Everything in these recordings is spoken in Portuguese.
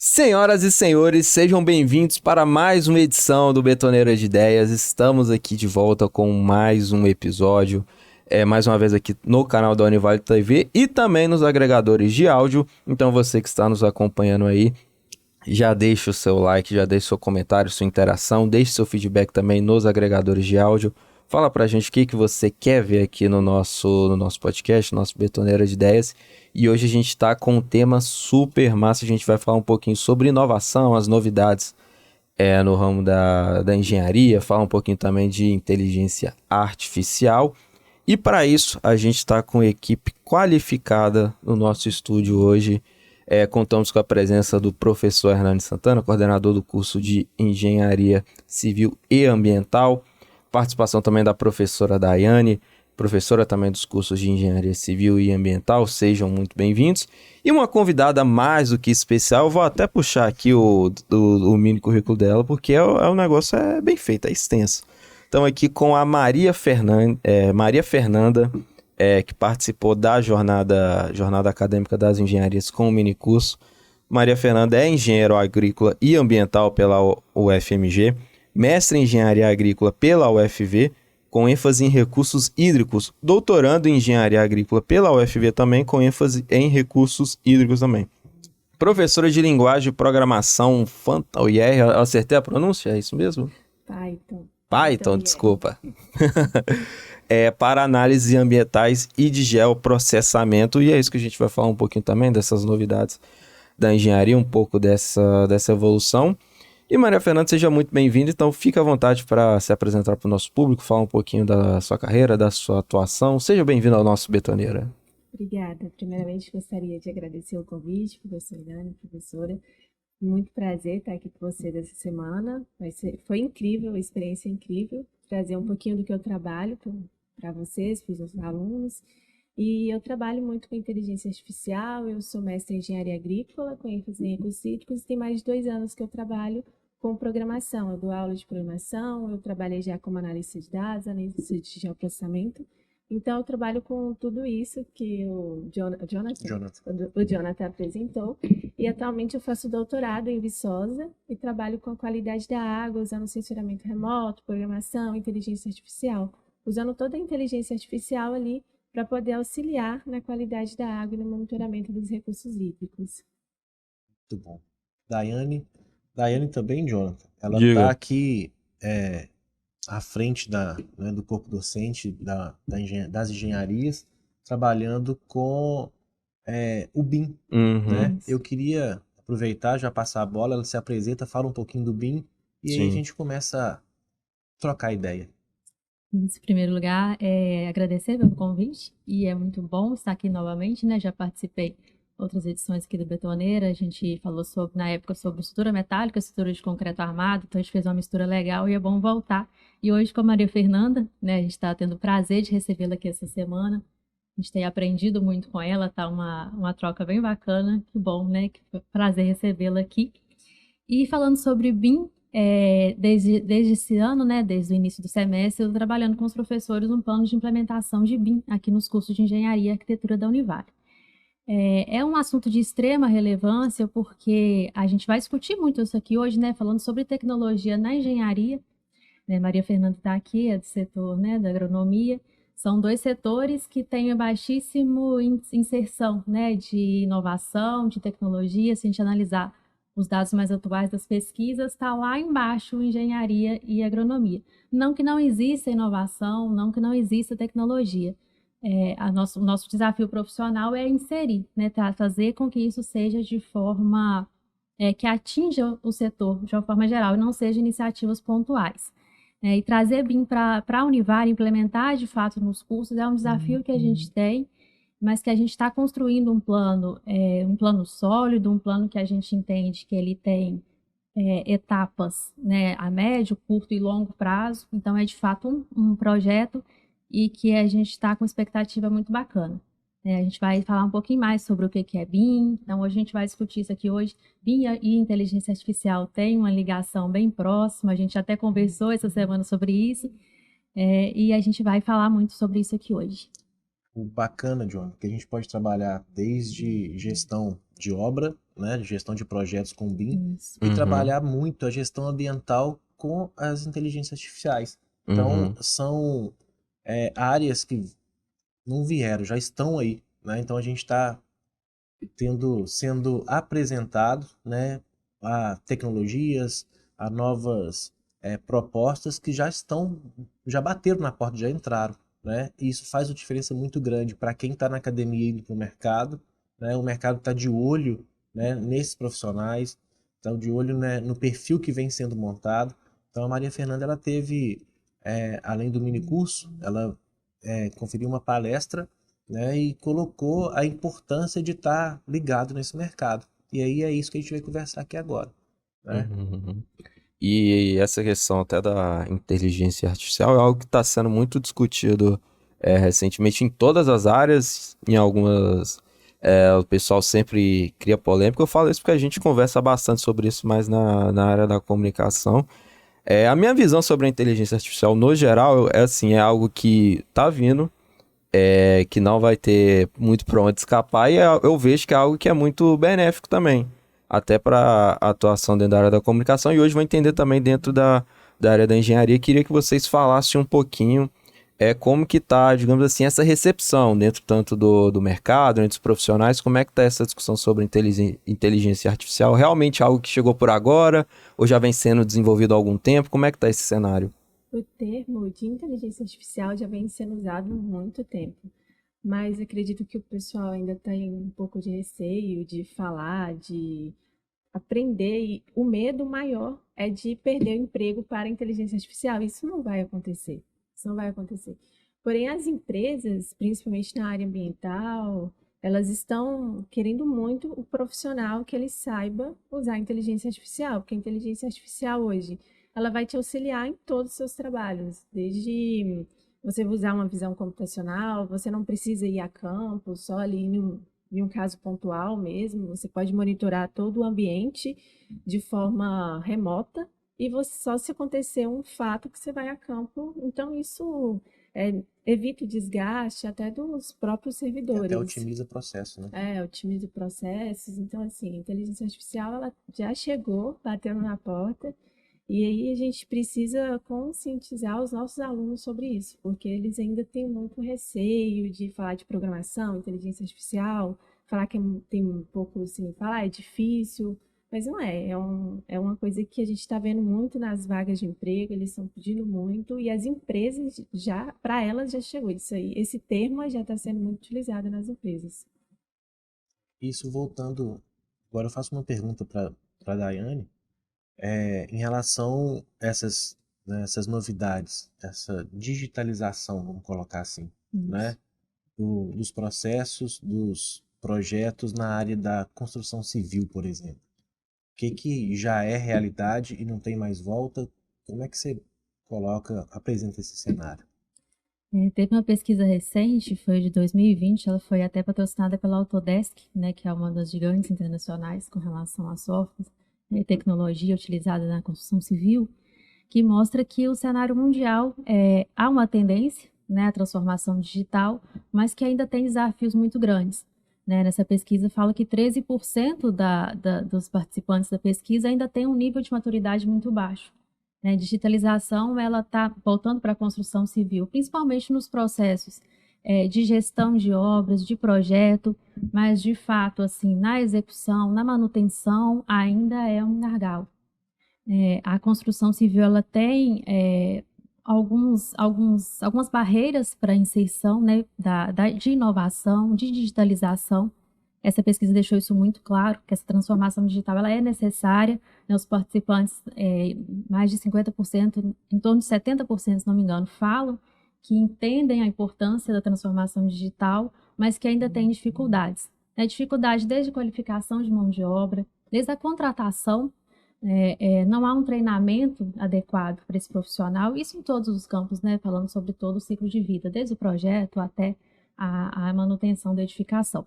Senhoras e senhores, sejam bem-vindos para mais uma edição do Betoneira de Ideias. Estamos aqui de volta com mais um episódio, mais uma vez aqui no canal da Univale TV e também nos agregadores de áudio. Então você que está nos acompanhando aí, já deixa o seu like, já deixa o seu comentário, sua interação, deixe seu feedback também nos agregadores de áudio. Fala pra gente o que você quer ver aqui no nosso podcast, nosso Betoneira de Ideias. E hoje a gente está com um tema super massa. A gente vai falar um pouquinho sobre inovação, as novidades no ramo da engenharia, falar um pouquinho também de inteligência artificial. E para isso, a gente está com equipe qualificada no nosso estúdio hoje. Contamos com a presença do professor Hernani Santana, coordenador do curso de Engenharia Civil e Ambiental. Participação também da professora Daiane, professora também dos cursos de Engenharia Civil e Ambiental. Sejam muito bem-vindos. E uma convidada mais do que especial, vou até puxar aqui o mini currículo dela, porque o negócio é bem feito, é extenso. Estamos aqui com a Maria Fernanda, que participou da jornada acadêmica das engenharias com o minicurso. Maria Fernanda é engenheiro agrícola e ambiental pela UFMG, mestre em engenharia agrícola pela UFV, com ênfase em recursos hídricos, doutorando em engenharia agrícola pela UFV também, com ênfase em recursos hídricos também. Professora de linguagem e programação, eu acertei a pronúncia? É isso mesmo? Python, desculpa. Para análise ambientais e de geoprocessamento, e é isso que a gente vai falar um pouquinho também, dessas novidades da engenharia, um pouco dessa evolução. E Maria Fernanda, seja muito bem-vinda, então fique à vontade para se apresentar para o nosso público, falar um pouquinho da sua carreira, da sua atuação. Seja bem-vindo ao nosso Betoneira. Obrigada. Primeiramente, gostaria de agradecer o convite, professor Dani, professora. Muito prazer estar aqui com vocês essa semana. Foi incrível, uma experiência incrível, trazer um pouquinho do que eu trabalho para vocês, para os nossos alunos. E eu trabalho muito com inteligência artificial, eu sou mestre em engenharia agrícola, com ênfase em recursos hídricos, e tem mais de 2 anos que eu trabalho com programação. Eu dou aula de programação, eu trabalhei já como analista de dados, analista de geoprocessamento. Então, eu trabalho com tudo isso que o Jonathan apresentou. E atualmente eu faço doutorado em Viçosa e trabalho com a qualidade da água, usando sensoramento remoto, programação, inteligência artificial. Usando toda a inteligência artificial ali para poder auxiliar na qualidade da água e no monitoramento dos recursos hídricos. Muito bom. Daiane também, Jonathan, ela Diga. está aqui à frente do corpo docente das engenharias, trabalhando com o BIM. Uhum. Né? Eu queria aproveitar, já passar a bola, ela se apresenta, fala um pouquinho do BIM e Sim. aí a gente começa a trocar ideia. Em primeiro lugar, agradecer pelo convite, e é muito bom estar aqui novamente, né? Já participei outras edições aqui do Betoneira, a gente falou na época sobre estrutura metálica, estrutura de concreto armado, então a gente fez uma mistura legal e é bom voltar. E hoje com a Maria Fernanda, né? A gente está tendo o prazer de recebê-la aqui essa semana, a gente tem aprendido muito com ela, tá uma troca bem bacana, que bom, né? Que prazer recebê-la aqui. E falando sobre BIM, desde esse ano, né, desde o início do semestre, eu estou trabalhando com os professores um plano de implementação de BIM aqui nos cursos de Engenharia e Arquitetura da Univale. É um assunto de extrema relevância porque a gente vai discutir muito isso aqui hoje, né, falando sobre tecnologia na engenharia. Né, Maria Fernanda está aqui, é do setor, né, da agronomia. São 2 setores que têm baixíssimo inserção, né, de inovação, de tecnologia. Se a gente analisar os dados mais atuais das pesquisas, está lá embaixo engenharia e agronomia. Não que não exista inovação, não que não exista tecnologia. O nosso desafio profissional é inserir, né, fazer com que isso seja de forma que atinja o setor de uma forma geral e não seja iniciativas pontuais. E trazer BIM para a Univale, implementar de fato nos cursos, é um desafio que a gente tem, mas que a gente está construindo um plano sólido, um plano que a gente entende que ele tem etapas, né, a médio, curto e longo prazo. Então, é de fato um projeto e que a gente está com expectativa muito bacana. A gente vai falar um pouquinho mais sobre o que é BIM, então hoje a gente vai discutir isso aqui hoje. BIM e inteligência artificial têm uma ligação bem próxima, a gente até conversou essa semana sobre isso, e a gente vai falar muito sobre isso aqui hoje. O bacana, John, que a gente pode trabalhar desde gestão de obra, né, de gestão de projetos com BIM, Isso. e Uhum. trabalhar muito a gestão ambiental com as inteligências artificiais. Então, são áreas que não vieram, já estão aí, né? Então, a gente está sendo apresentado, né, a tecnologias, a novas propostas que já bateram na porta, já entraram, né? E isso faz uma diferença muito grande para quem está na academia indo para o mercado, né? O mercado está de olho, né, nesses profissionais, está de olho, né, no perfil que vem sendo montado. Então a Maria Fernanda ela teve, além do mini curso, ela conferiu uma palestra, né, e colocou a importância de estar ligado nesse mercado. E aí é isso que a gente vai conversar aqui agora, né? Uhum. E essa questão até da inteligência artificial é algo que está sendo muito discutido recentemente em todas as áreas, em algumas o pessoal sempre cria polêmica. Eu falo isso porque a gente conversa bastante sobre isso mais na área da comunicação. A minha visão sobre a inteligência artificial no geral é assim, é algo que tá vindo, que não vai ter muito para onde escapar, e eu vejo que é algo que é muito benéfico também, até para a atuação dentro da área da comunicação, e hoje vou entender também dentro da área da engenharia. Queria que vocês falassem um pouquinho como que tá, digamos assim, essa recepção dentro tanto do mercado, entre os profissionais, como é que tá essa discussão sobre inteligência artificial? Realmente algo que chegou por agora, ou já vem sendo desenvolvido há algum tempo? Como é que tá esse cenário? O termo de inteligência artificial já vem sendo usado há muito tempo, mas acredito que o pessoal ainda tem um pouco de receio de falar, de aprender, e o medo maior é de perder o emprego para a inteligência artificial. Isso não vai acontecer. Isso não vai acontecer. Porém, as empresas, principalmente na área ambiental, elas estão querendo muito o profissional que ele saiba usar a inteligência artificial, porque a inteligência artificial hoje, ela vai te auxiliar em todos os seus trabalhos, desde você usar uma visão computacional, você não precisa ir a campo, só ali em um caso pontual mesmo, você pode monitorar todo o ambiente de forma remota e você, só se acontecer um fato que você vai a campo. Então, isso evita o desgaste até dos próprios E até servidores. otimiza o processo, né? Otimiza processos. Então, assim, a inteligência artificial ela já chegou, batendo na porta, e aí a gente precisa conscientizar os nossos alunos sobre isso, porque eles ainda têm muito receio de falar de programação, inteligência artificial, falar que tem um pouco assim, falar é difícil, mas não é. É uma coisa que a gente está vendo muito nas vagas de emprego, eles estão pedindo muito, e as empresas já, para elas já chegou isso aí. Esse termo já está sendo muito utilizado nas empresas. Isso voltando, agora eu faço uma pergunta para a Daiane, em relação a né, essas novidades, essa digitalização, vamos colocar assim, né, Isso. dos processos, dos projetos na área da construção civil, por exemplo. O que já é realidade e não tem mais volta? Como é que você apresenta esse cenário? Teve uma pesquisa recente, foi de 2020, ela foi até patrocinada pela Autodesk, né, que é uma das gigantes internacionais com relação a softwares e tecnologia utilizada na construção civil, que mostra que o cenário mundial há uma tendência, né, à transformação digital, mas que ainda tem desafios muito grandes. Né? Nessa pesquisa fala que 13% dos participantes da pesquisa ainda tem um nível de maturidade muito baixo. Né? Digitalização ela está voltando para a construção civil, principalmente nos processos de gestão de obras, de projeto, mas de fato, assim, na execução, na manutenção, ainda é um gargalo. A construção civil ela tem algumas barreiras para a inserção, né, de inovação, de digitalização. Essa pesquisa deixou isso muito claro, que essa transformação digital ela é necessária, né, os participantes, mais de 50%, em torno de 70%, se não me engano, falam que entendem a importância da transformação digital, mas que ainda têm dificuldades. Dificuldade desde qualificação de mão de obra, desde a contratação, não há um treinamento adequado para esse profissional, isso em todos os campos, né, falando sobre todo o ciclo de vida, desde o projeto até a manutenção da edificação.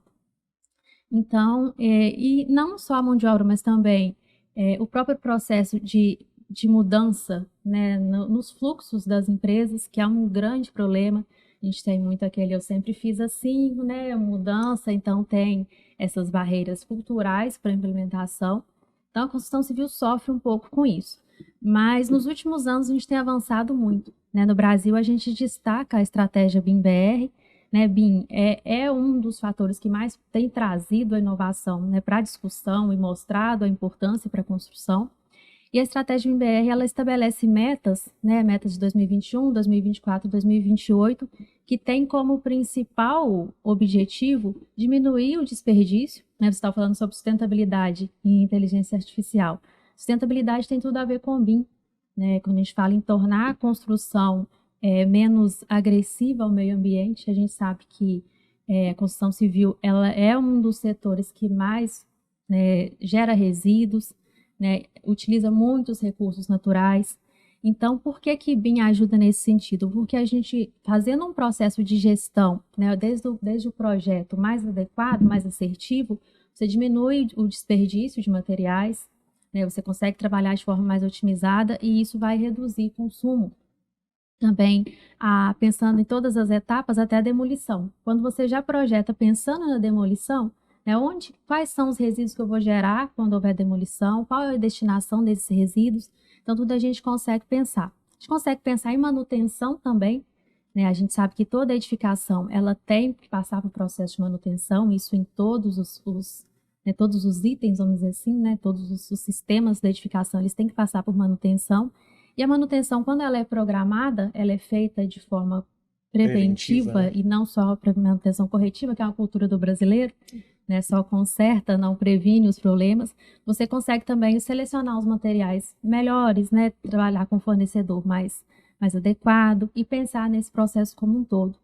Então, e não só a mão de obra, mas também o próprio processo de mudança, né, nos fluxos das empresas, que é um grande problema. A gente tem muito aquele eu sempre fiz assim, né? Mudança, então tem essas barreiras culturais para implementação. Então a construção civil sofre um pouco com isso. Mas nos últimos anos a gente tem avançado muito, né? No Brasil a gente destaca a estratégia BIM-BR, né? BIM é um dos fatores que mais tem trazido a inovação, né, para a discussão e mostrado a importância para a construção. E a estratégia MBR, ela estabelece metas, né, metas de 2021, 2024, 2028, que tem como principal objetivo diminuir o desperdício, né, você está falando sobre sustentabilidade e inteligência artificial. Sustentabilidade tem tudo a ver com o BIM, né, quando a gente fala em tornar a construção menos agressiva ao meio ambiente, a gente sabe que a construção civil ela é um dos setores que mais, né, gera resíduos, né, utiliza muitos recursos naturais. Então, por que que BIM ajuda nesse sentido? Porque a gente, fazendo um processo de gestão, né, desde o projeto mais adequado, mais assertivo, você diminui o desperdício de materiais, né, você consegue trabalhar de forma mais otimizada e isso vai reduzir o consumo. Também, pensando em todas as etapas até a demolição. Quando você já projeta pensando na demolição, né, quais são os resíduos que eu vou gerar quando houver demolição, qual é a destinação desses resíduos. Então, tudo a gente consegue pensar. A gente consegue pensar em manutenção também, né? A gente sabe que toda edificação ela tem que passar por processo de manutenção, isso em todos todos os itens, vamos dizer assim, né? Todos os sistemas da edificação, eles têm que passar por manutenção. E a manutenção, quando ela é programada, ela é feita de forma preventiva, né? E não só para manutenção corretiva, que é uma cultura do brasileiro, né? Só conserta, não previne os problemas. Você consegue também selecionar os materiais melhores, né? Trabalhar com o fornecedor mais adequado e pensar nesse processo como um todo.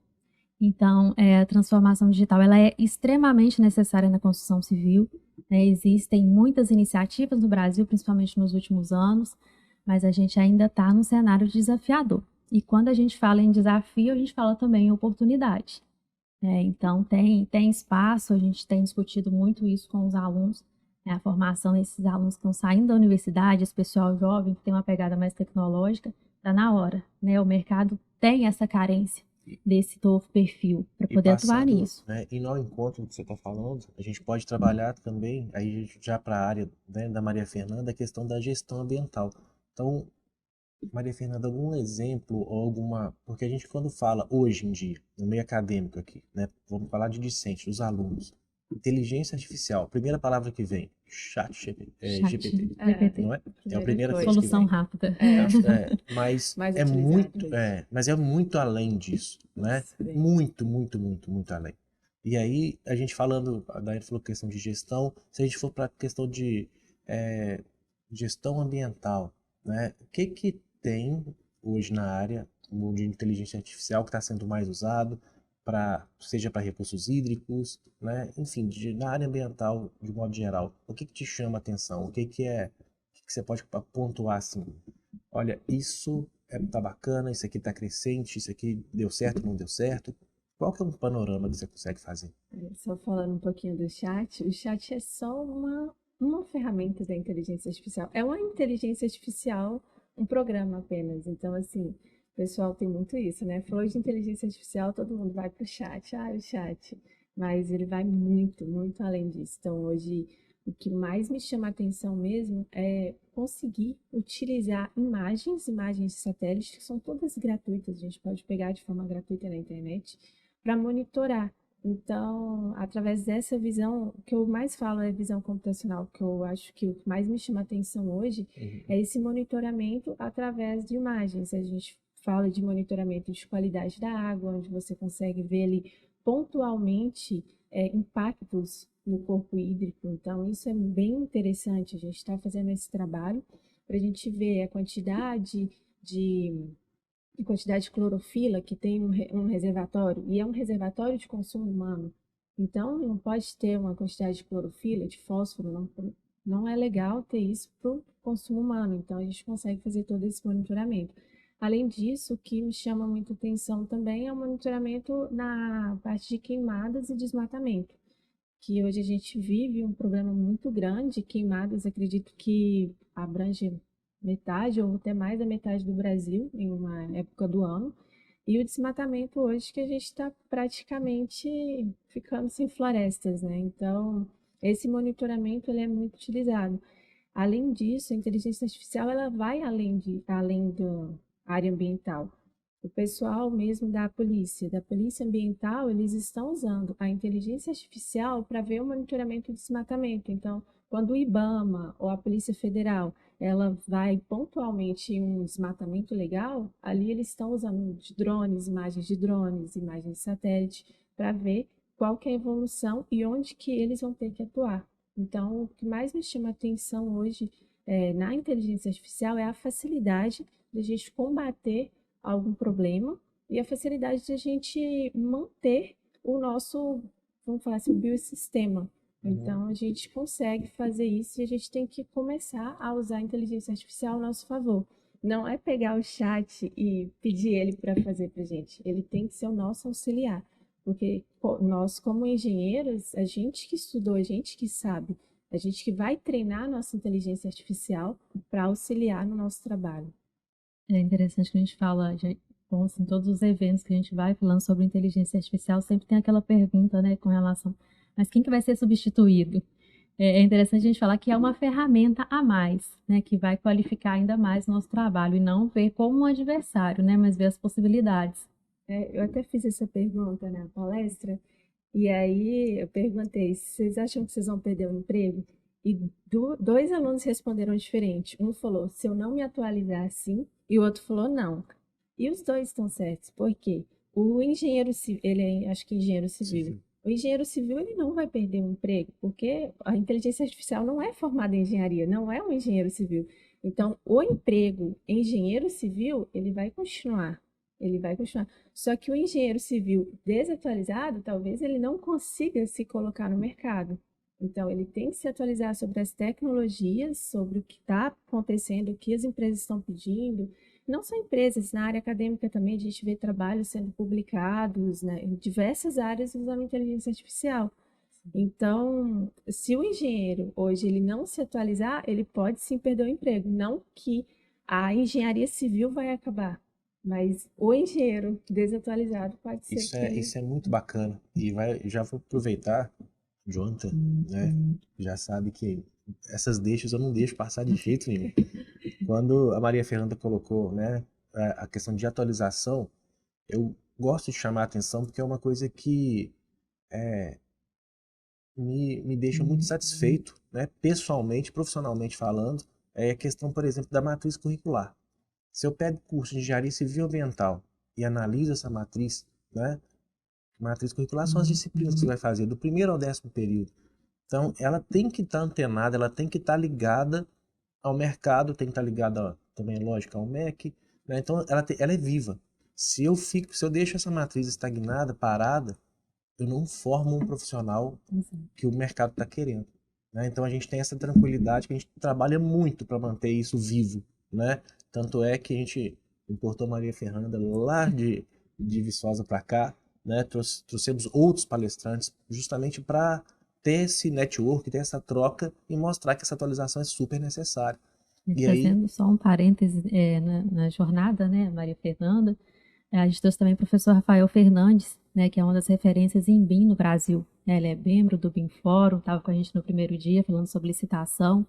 Então, a transformação digital ela é extremamente necessária na construção civil, né? Existem muitas iniciativas no Brasil, principalmente nos últimos anos, mas a gente ainda está num cenário desafiador. E quando a gente fala em desafio, a gente fala também em oportunidade. Então, tem espaço, a gente tem discutido muito isso com os alunos, né? A formação desses alunos que estão saindo da universidade, esse pessoal jovem que tem uma pegada mais tecnológica, está na hora, né? O mercado tem essa carência desse novo perfil para poder atuar nisso. Né, e no encontro do que você está falando, a gente pode trabalhar também, aí já para a área, né, da Maria Fernanda, a questão da gestão ambiental. Então, Maria Fernanda, algum exemplo ou alguma... Porque a gente quando fala hoje em dia, no meio acadêmico aqui, né, vamos falar de discente, dos alunos, inteligência artificial, primeira palavra que vem, GPT, não é? É a primeira coisa solução que vem. rápida. Mas Mais é muito, utilizado. mas é muito além disso, né? Sim. Muito, muito, muito, muito além. E aí, a gente falando, a Daiane falou questão de gestão, se a gente for para a questão de gestão ambiental, né? O que tem hoje na área de inteligência artificial que está sendo mais usado, seja para recursos hídricos, né? Enfim, na área ambiental de modo geral, o que te chama a atenção? O que você pode pontuar assim? Olha, isso tá bacana, isso aqui tá crescente, isso aqui deu certo, não deu certo. Qual que é um panorama que você consegue fazer? Só falando um pouquinho do chat, o chat é só uma ferramenta da inteligência artificial. É uma inteligência artificial, um programa apenas. Então, assim, o pessoal tem muito isso, né? Falou de inteligência artificial, todo mundo vai pro chat. O chat. Mas ele vai muito, muito além disso. Então, hoje, o que mais me chama a atenção mesmo é conseguir utilizar imagens de satélite, que são todas gratuitas, a gente pode pegar de forma gratuita na internet, para monitorar. Então, através dessa visão, o que eu mais falo é visão computacional, que eu acho que o que mais me chama a atenção hoje é esse monitoramento através de imagens. A gente fala de monitoramento de qualidade da água, onde você consegue ver ali pontualmente impactos no corpo hídrico. Então, isso é bem interessante. A gente está fazendo esse trabalho para a gente ver a quantidade de clorofila que tem um reservatório, e é um reservatório de consumo humano. Então, não pode ter uma quantidade de clorofila, de fósforo, não é legal ter isso para o consumo humano. Então, a gente consegue fazer todo esse monitoramento. Além disso, o que me chama muita atenção também é o monitoramento na parte de queimadas e desmatamento, que hoje a gente vive um problema muito grande. Queimadas, acredito que abrange metade ou até mais da metade do Brasil em uma época do ano. E o desmatamento hoje que a gente está praticamente ficando sem florestas, né? Então, esse monitoramento ele é muito utilizado. Além disso, a inteligência artificial ela vai além da área ambiental. O pessoal mesmo da polícia ambiental, eles estão usando a inteligência artificial para ver o monitoramento do desmatamento. Então, quando o IBAMA ou a Polícia Federal ela vai pontualmente em um desmatamento legal, ali eles estão usando drones, imagens de satélite, para ver qual que é a evolução e onde que eles vão ter que atuar. Então, o que mais me chama a atenção hoje na inteligência artificial é a facilidade de a gente combater algum problema e a facilidade de a gente manter o nosso, vamos falar assim, o biossistema. Então, a gente consegue fazer isso e a gente tem que começar a usar a inteligência artificial ao nosso favor. Não é pegar o chat e pedir ele para fazer para a gente. Ele tem que ser o nosso auxiliar. Porque nós, como engenheiros, a gente que estudou, a gente que sabe, a gente que vai treinar a nossa inteligência artificial para auxiliar no nosso trabalho. É interessante que a gente fala, bom, assim, todos os eventos que a gente vai falando sobre inteligência artificial, sempre tem aquela pergunta, né, com relação, mas quem que vai ser substituído? É interessante a gente falar que é uma ferramenta a mais, né, que vai qualificar ainda mais o nosso trabalho e não ver como um adversário, né, mas ver as possibilidades. Eu até fiz essa pergunta na palestra, e aí eu perguntei, vocês acham que vocês vão perder o emprego? E dois alunos responderam diferente. Um falou, se eu não me atualizar assim, e o outro falou, não. E os dois estão certos, por quê? O engenheiro civil, ele é, acho que engenheiro civil. O engenheiro civil, ele não vai perder o emprego, porque a inteligência artificial não é formada em engenharia, não é um engenheiro civil. Então, o emprego engenheiro civil, ele vai continuar. Ele vai continuar. Só que o engenheiro civil desatualizado, talvez ele não consiga se colocar no mercado. Então, ele tem que se atualizar sobre as tecnologias, sobre o que está acontecendo, o que as empresas estão pedindo. Não só empresas, na área acadêmica também a gente vê trabalhos sendo publicados, né, em diversas áreas usando inteligência artificial. Então, se o engenheiro hoje ele não se atualizar, ele pode sim perder o emprego. Não que a engenharia civil vai acabar, mas o engenheiro desatualizado pode ser Isso é muito bacana. E já vou aproveitar, Jonathan, né? Já sabe que essas deixas eu não deixo passar de jeito nenhum. Quando a Maria Fernanda colocou, né, a questão de atualização, eu gosto de chamar a atenção porque é uma coisa que me deixa muito satisfeito, né, pessoalmente, profissionalmente falando, é a questão, por exemplo, da matriz curricular. Se eu pego o curso de Engenharia Civil Ambiental e analiso essa matriz, né, matriz curricular são as disciplinas que você vai fazer, do primeiro ao 10º período. Então, ela tem que estar antenada, ela tem que estar ligada ao mercado, tem que estar ligada também, lógico, ao MEC, né? Então, ela é viva. Se eu deixo essa matriz estagnada, parada, eu não formo um profissional que o mercado está querendo, né? Então, a gente tem essa tranquilidade que a gente trabalha muito para manter isso vivo, né? Tanto é que a gente importou Maria Fernanda lá de Viçosa para cá, né? Trouxemos outros palestrantes justamente para ter esse network, ter essa troca e mostrar que essa atualização é super necessária. E fazendo só um parêntese na jornada, né, Maria Fernanda, a gente trouxe também o professor Rafael Fernandes, né, que é uma das referências em BIM no Brasil. Ele é membro do BIM Fórum, estava com a gente no primeiro dia falando sobre licitação,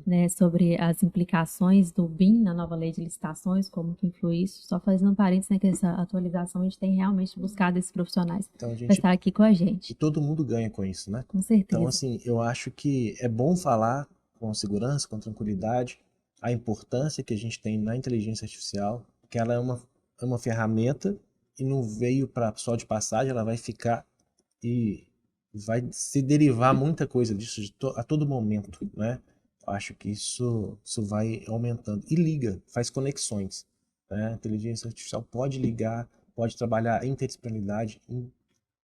né, sobre as implicações do BIM na nova lei de licitações, como que influi isso. Só fazendo um parênteses, né, que essa atualização a gente tem realmente buscado esses profissionais para estar aqui com a gente. E todo mundo ganha com isso, né? Com certeza. Então, assim, eu acho que é bom falar com segurança, com tranquilidade, a importância que a gente tem na inteligência artificial, que ela é uma ferramenta e não veio só de passagem, ela vai ficar e vai se derivar muita coisa disso a todo momento, né? Acho que isso vai aumentando. E liga, faz conexões, né? A inteligência artificial pode ligar, pode trabalhar interdisciplinaridade em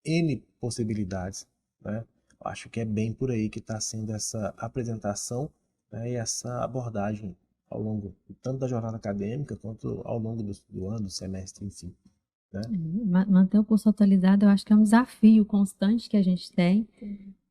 N possibilidades, né? Acho que é bem por aí que está sendo essa apresentação, né, e essa abordagem ao longo tanto da jornada acadêmica quanto ao longo do ano, do semestre, enfim. Né? Manter o curso atualizado eu acho que é um desafio constante que a gente tem.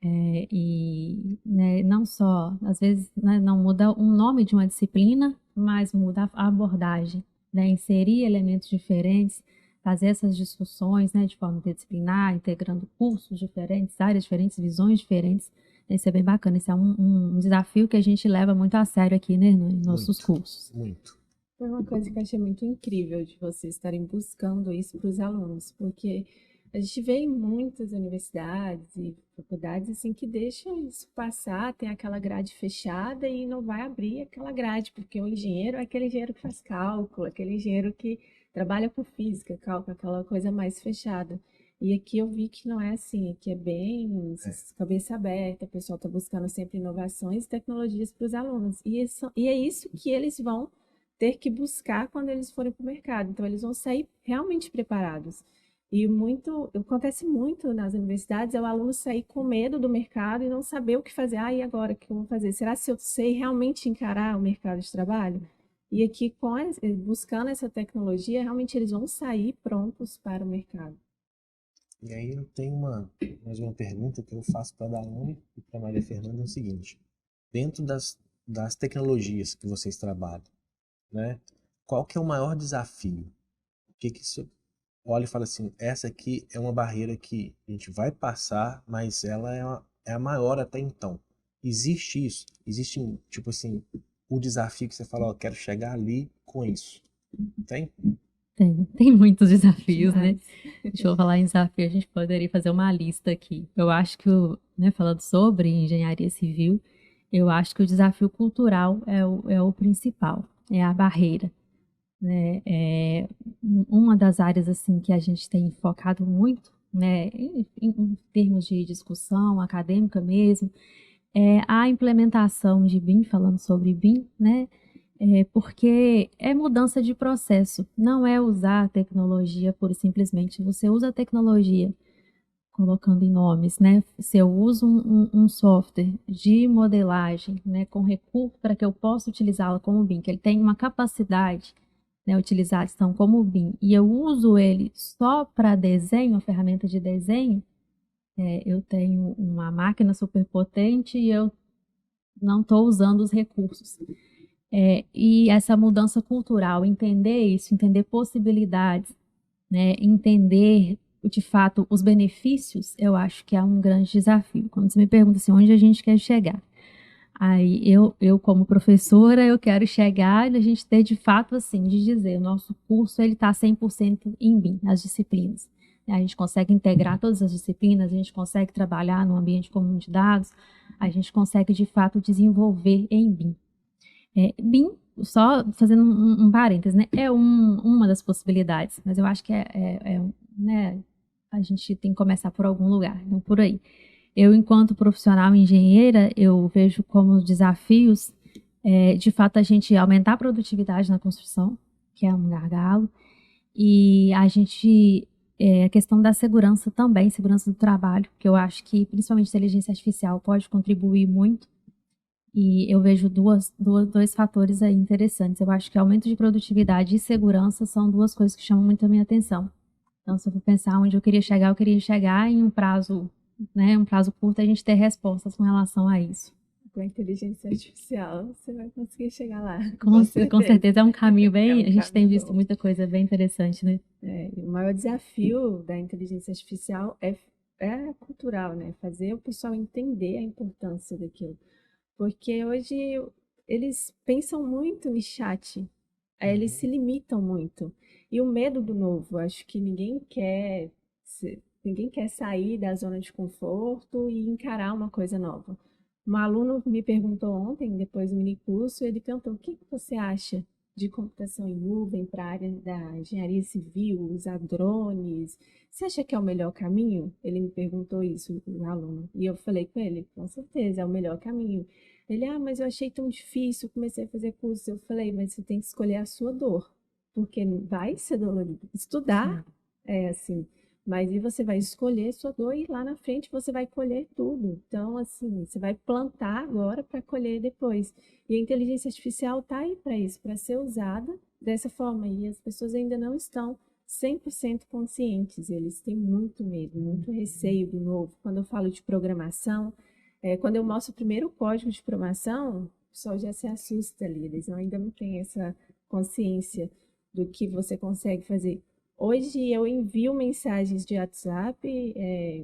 E né, não só, às vezes, né, não muda o nome de uma disciplina, mas muda a abordagem, né, inserir elementos diferentes, fazer essas discussões, né, de forma interdisciplinar, integrando cursos diferentes, áreas diferentes, visões diferentes. Isso é bem bacana. Esse é um desafio que a gente leva muito a sério aqui, né, nos nossos cursos. Muito. Foi uma coisa que eu achei muito incrível de vocês estarem buscando isso para os alunos, porque a gente vê em muitas universidades e faculdades assim que deixam isso passar, tem aquela grade fechada e não vai abrir aquela grade, porque o engenheiro é aquele engenheiro que faz cálculo, aquele engenheiro que trabalha com física, cálculo, aquela coisa mais fechada. E aqui eu vi que não é assim, aqui é bem cabeça aberta, o pessoal está buscando sempre inovações e tecnologias para os alunos. E é isso que eles vão ter que buscar quando eles forem para o mercado. Então, eles vão sair realmente preparados. E acontece muito nas universidades, é o aluno sair com medo do mercado e não saber o que fazer. Ah, e agora, o que eu vou fazer? Será que eu sei realmente encarar o mercado de trabalho? E aqui, buscando essa tecnologia, realmente eles vão sair prontos para o mercado. E aí eu tenho mais uma pergunta que eu faço para a Daiane e para a Maria Fernanda, é o seguinte. Dentro das tecnologias que vocês trabalham, né? Qual que é o maior desafio? O que isso olha e fala assim, essa aqui é uma barreira que a gente vai passar, mas ela é a maior até então. Existe isso? Existe, tipo assim, o desafio que você fala, ó, quero chegar ali com isso. Tem? Tem muitos desafios, né? Demais. Deixa eu falar em desafio, a gente poderia fazer uma lista aqui. Eu acho que, né, falando sobre engenharia civil, eu acho que o desafio cultural é o principal, é a barreira, né? É uma das áreas assim que a gente tem focado muito, né, em termos de discussão acadêmica mesmo, é a implementação de BIM, falando sobre BIM, né? Porque é mudança de processo, não é usar a tecnologia pura e simplesmente. Você usa a tecnologia colocando em nomes, né? Se eu uso um software de modelagem, né, com recurso para que eu possa utilizá-lo como BIM, que ele tem uma capacidade, né, utilização como BIM, e eu uso ele só para desenho, a ferramenta de desenho, eu tenho uma máquina super potente e eu não estou usando os recursos. E essa mudança cultural, entender isso, entender possibilidades, né, entender de fato os benefícios, eu acho que é um grande desafio. Quando você me pergunta assim, onde a gente quer chegar? Aí eu como professora, eu quero chegar e a gente ter de fato assim, de dizer, o nosso curso ele está 100% em BIM, as disciplinas. A gente consegue integrar todas as disciplinas, a gente consegue trabalhar no ambiente comum de dados, a gente consegue de fato desenvolver em BIM. BIM, só fazendo um parênteses, né, é uma das possibilidades, mas eu acho que né, a gente tem que começar por algum lugar, não por aí. Eu, enquanto profissional engenheira, eu vejo como desafios, de fato, a gente aumentar a produtividade na construção, que é um gargalo, e a questão da segurança também, segurança do trabalho, que eu acho que, principalmente, a inteligência artificial pode contribuir muito. E eu vejo dois fatores aí interessantes. Eu acho que aumento de produtividade e segurança são duas coisas que chamam muito a minha atenção. Então, se eu for pensar onde eu queria chegar em um prazo, né, um prazo curto, a gente ter respostas com relação a isso. Com a inteligência artificial, você vai conseguir chegar lá. Com certeza é um caminho bem. É um a gente tem caminho visto bom. muita coisa bem interessante, né? O maior desafio da inteligência artificial é cultural, né? Fazer o pessoal entender a importância daquilo. Porque hoje eles pensam muito em chat, aí eles se limitam muito. E o medo do novo, acho que ninguém quer sair da zona de conforto e encarar uma coisa nova. Um aluno me perguntou ontem, depois do minicurso, ele perguntou: o que você acha de computação em nuvem para a área da engenharia civil, usar drones? Você acha que é o melhor caminho? Ele me perguntou isso, o aluno. E eu falei com ele: com certeza, é o melhor caminho. Ele: mas eu achei tão difícil, comecei a fazer curso. Eu falei: mas você tem que escolher a sua dor, porque vai ser dolorido. Estudar é assim. Mas e você vai escolher sua dor e lá na frente você vai colher tudo. Então, assim, você vai plantar agora para colher depois. E a inteligência artificial está aí para isso, para ser usada dessa forma. E as pessoas ainda não estão 100% conscientes. Eles têm muito medo, muito receio do novo. Quando eu falo de programação, quando eu mostro o primeiro código de programação, o pessoal já se assusta ali. Eles ainda não têm essa consciência do que você consegue fazer. Hoje eu envio mensagens de WhatsApp,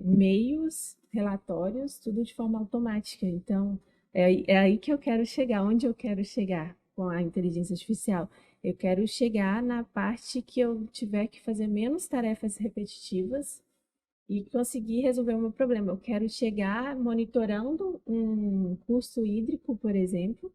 e-mails, relatórios, tudo de forma automática. Então, é aí que eu quero chegar, onde eu quero chegar com a inteligência artificial. Eu quero chegar na parte que eu tiver que fazer menos tarefas repetitivas e conseguir resolver o meu problema. Eu quero chegar monitorando um curso hídrico, por exemplo,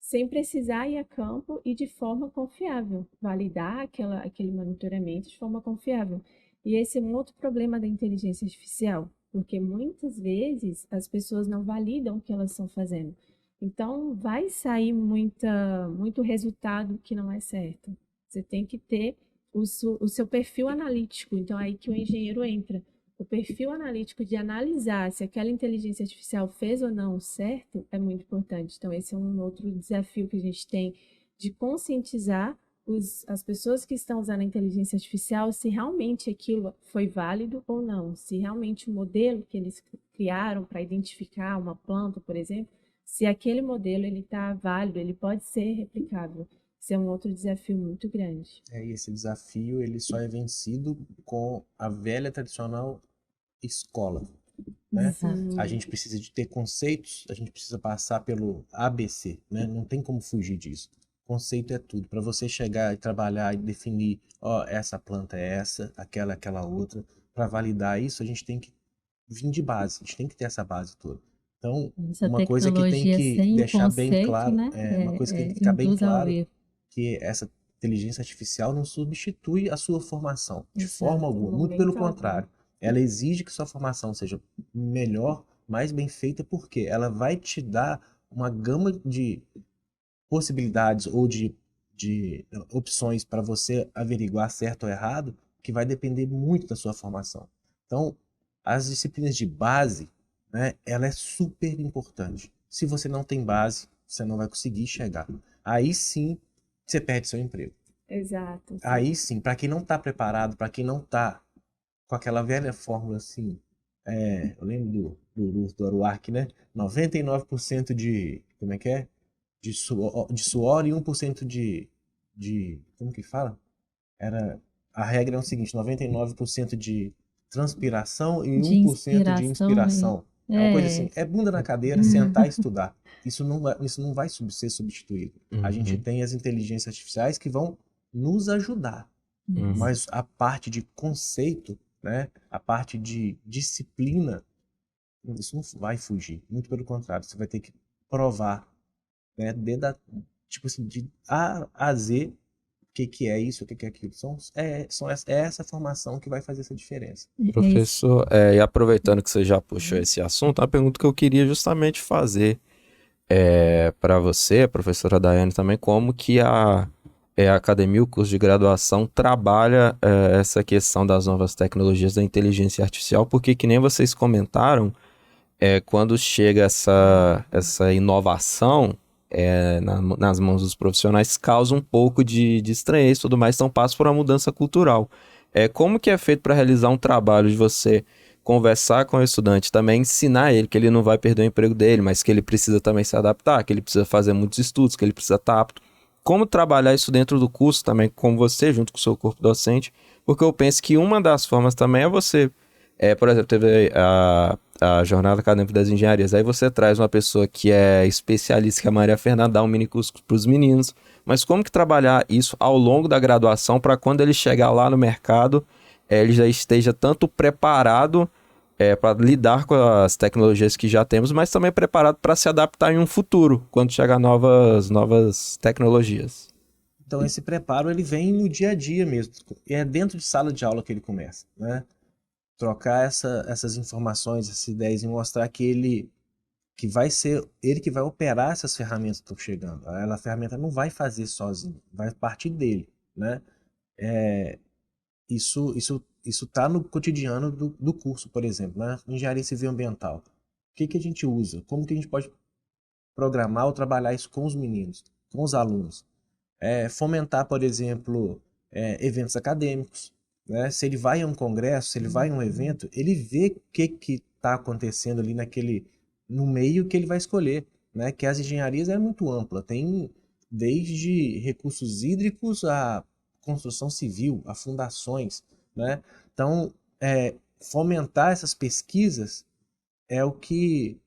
sem precisar ir a campo e de forma confiável, validar aquele monitoramento de forma confiável. E esse é um outro problema da inteligência artificial, porque muitas vezes as pessoas não validam o que elas estão fazendo. Então, vai sair muito resultado que não é certo. Você tem que ter o seu perfil analítico. Então, é aí que o engenheiro entra. O perfil analítico de analisar se aquela inteligência artificial fez ou não certo é muito importante. Então, esse é um outro desafio que a gente tem de conscientizar as pessoas que estão usando a inteligência artificial se realmente aquilo foi válido ou não, se realmente o modelo que eles criaram para identificar uma planta, por exemplo, se aquele modelo ele está válido, ele pode ser replicável. Isso é um outro desafio muito grande. E esse desafio ele só é vencido com a velha tradicional escola, né? A gente precisa de ter conceitos, a gente precisa passar pelo ABC, né? Não tem como fugir disso. Conceito é tudo. Para você chegar e trabalhar e definir, ó, essa planta é essa, aquela é aquela outra, para validar isso, a gente tem que vir de base, a gente tem que ter essa base toda. Então, Essa uma coisa que tem tecnologia que sem o deixar bem conceito, claro, né? uma coisa que tem que ficar bem Induz ao claro, erro. que essa inteligência artificial não substitui a sua formação, de Exato. forma alguma, muito Momento pelo algum. contrário. Ela exige que sua formação seja melhor, mais bem feita, porque ela vai te dar uma gama de possibilidades ou de opções para você averiguar certo ou errado, que vai depender muito da sua formação. Então, as disciplinas de base, né, ela é super importante. Se você não tem base, você não vai conseguir chegar. Aí sim, você perde seu emprego. Exato. Aí sim, para quem não está preparado, para quem não está com aquela velha fórmula assim, eu lembro do Aruark, né? 99% de, como é que é? De suor e 1% como que fala? A regra é o seguinte, 99% de transpiração e De 1% de inspiração, né? inspiração. É uma coisa assim, é bunda na cadeira, sentar e estudar. Isso não vai ser substituído. A gente tem as inteligências artificiais que vão nos ajudar, mas a parte de conceito, né, a parte de disciplina, isso não vai fugir. Muito pelo contrário, você vai ter que provar, né, tipo assim, de A a Z, o que é isso, o que é aquilo. É essa formação que vai fazer essa diferença. Professor, e aproveitando que você já puxou esse assunto, a pergunta que eu queria justamente fazer para você, a professora Daiane também, como que a academia, o curso de graduação, trabalha essa questão das novas tecnologias da inteligência artificial, porque que nem vocês comentaram, quando chega essa inovação nas mãos dos profissionais, causa um pouco de estranheza e tudo mais, então passa por uma mudança cultural. Como que é feito para realizar um trabalho de você conversar com o estudante, também ensinar ele que ele não vai perder o emprego dele, mas que ele precisa também se adaptar, que ele precisa fazer muitos estudos, que ele precisa estar apto. Como trabalhar isso dentro do curso também, com você, junto com o seu corpo docente, porque eu penso que uma das formas também é você, por exemplo, teve a Jornada Acadêmica das Engenharias, aí você traz uma pessoa que é especialista, que é a Maria Fernanda, dá um mini curso para os meninos, mas como que trabalhar isso ao longo da graduação para quando ele chegar lá no mercado, ele já esteja tanto preparado para lidar com as tecnologias que já temos, mas também preparado para se adaptar em um futuro, quando chegar novas tecnologias. Então esse preparo ele vem no dia a dia mesmo. É dentro de sala de aula que ele começa, né? Trocar essas informações, essas ideias e mostrar que vai ser ele que vai operar essas ferramentas que estão chegando. A ferramenta não vai fazer sozinho, vai partir dele, né? Isso tá no cotidiano do curso, por exemplo, né? Engenharia Civil Ambiental. O que a gente usa? Como que a gente pode programar ou trabalhar isso com os meninos, com os alunos? Fomentar, por exemplo, eventos acadêmicos, né? Se ele vai a um congresso, se ele vai a um evento, ele vê o que está acontecendo ali no meio que ele vai escolher, né? Que as engenharias é muito ampla, tem desde recursos hídricos a construção civil, a fundações, né? Então, fomentar essas pesquisas é o que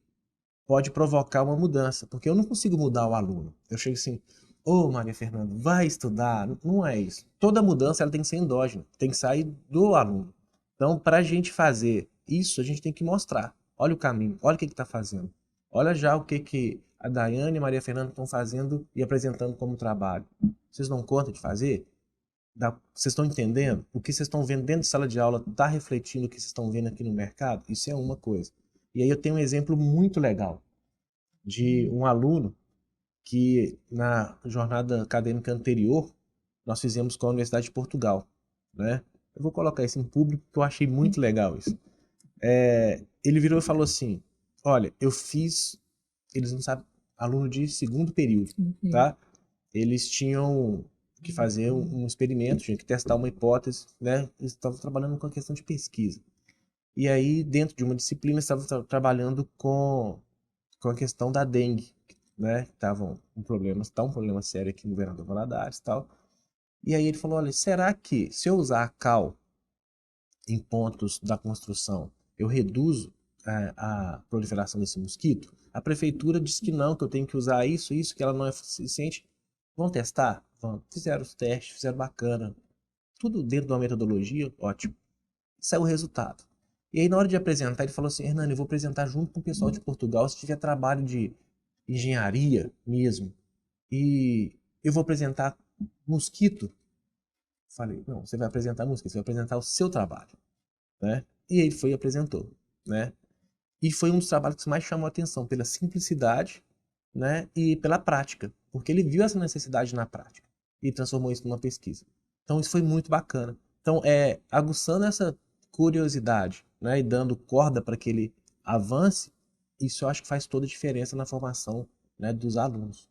pode provocar uma mudança, porque eu não consigo mudar o aluno. Eu chego assim, ô Maria Fernanda, vai estudar. Não é isso. Toda mudança ela tem que ser endógena, tem que sair do aluno. Então, para a gente fazer isso, a gente tem que mostrar. Olha o caminho, olha o que está fazendo. Olha já o que a Daiane e a Maria Fernanda estão fazendo e apresentando como trabalho. Vocês dão conta de fazer? Vocês estão entendendo? O que vocês estão vendo dentro de sala de aula está refletindo o que vocês estão vendo aqui no mercado? Isso é uma coisa. E aí eu tenho um exemplo muito legal de um aluno que na jornada acadêmica anterior nós fizemos com a Universidade de Portugal, né? Eu vou colocar isso em público porque eu achei muito legal isso. Ele virou e falou assim, olha, eu fiz, eles não sabem, aluno de segundo período, tá? Eles tinham que fazer um experimento, tinham que testar uma hipótese, né? Eles estavam trabalhando com a questão de pesquisa. E aí, dentro de uma disciplina, estavam trabalhando com a questão da dengue, né? Estavam um problema sério aqui no Governador Valadares e tal. E aí ele falou, olha, será que se eu usar a cal em pontos da construção, eu reduzo a proliferação desse mosquito? A prefeitura disse que não, que eu tenho que usar isso, que ela não é suficiente. Vão testar? Vão. Fizeram os testes, fizeram bacana. Tudo dentro de uma metodologia, ótimo. Saiu o resultado. E aí, na hora de apresentar, ele falou assim, Hernani, eu vou apresentar junto com o pessoal de Portugal, se tiver trabalho de engenharia mesmo. E eu vou apresentar mosquito. Falei, não, você vai apresentar mosquito, você vai apresentar o seu trabalho, né? E aí foi e apresentou, né? E foi um dos trabalhos que mais chamou a atenção, pela simplicidade, né? E pela prática, porque ele viu essa necessidade na prática e transformou isso numa pesquisa. Então isso foi muito bacana. Então, aguçando essa curiosidade, né? E dando corda para que ele avance, isso eu acho que faz toda a diferença na formação, né, dos alunos.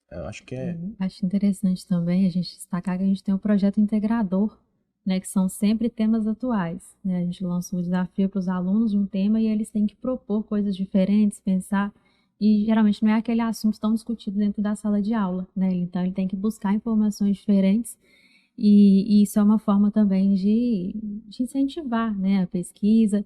Eu acho que Acho interessante também a gente destacar que a gente tem um projeto integrador, né, que são sempre temas atuais, né? A gente lança um desafio para os alunos de um tema e eles têm que propor coisas diferentes, pensar, e geralmente não é aquele assunto tão discutido dentro da sala de aula, né? Então ele tem que buscar informações diferentes e isso é uma forma também de incentivar, né, a pesquisa.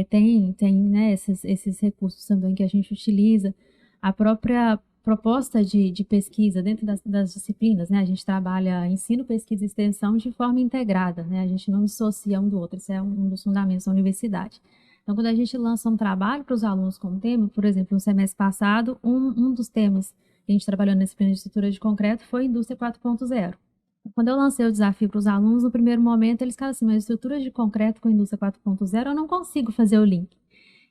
Tem, né, esses recursos também que a gente utiliza. A própria proposta de pesquisa dentro das disciplinas, né? A gente trabalha ensino, pesquisa e extensão de forma integrada, né? A gente não dissocia um do outro, isso é um dos fundamentos da universidade. Então, quando a gente lança um trabalho para os alunos com tema, por exemplo, no semestre passado, um dos temas que a gente trabalhou nesse plano de estrutura de concreto foi indústria 4.0. Quando eu lancei o desafio para os alunos, no primeiro momento eles ficaram assim, mas estrutura de concreto com indústria 4.0 eu não consigo fazer o link.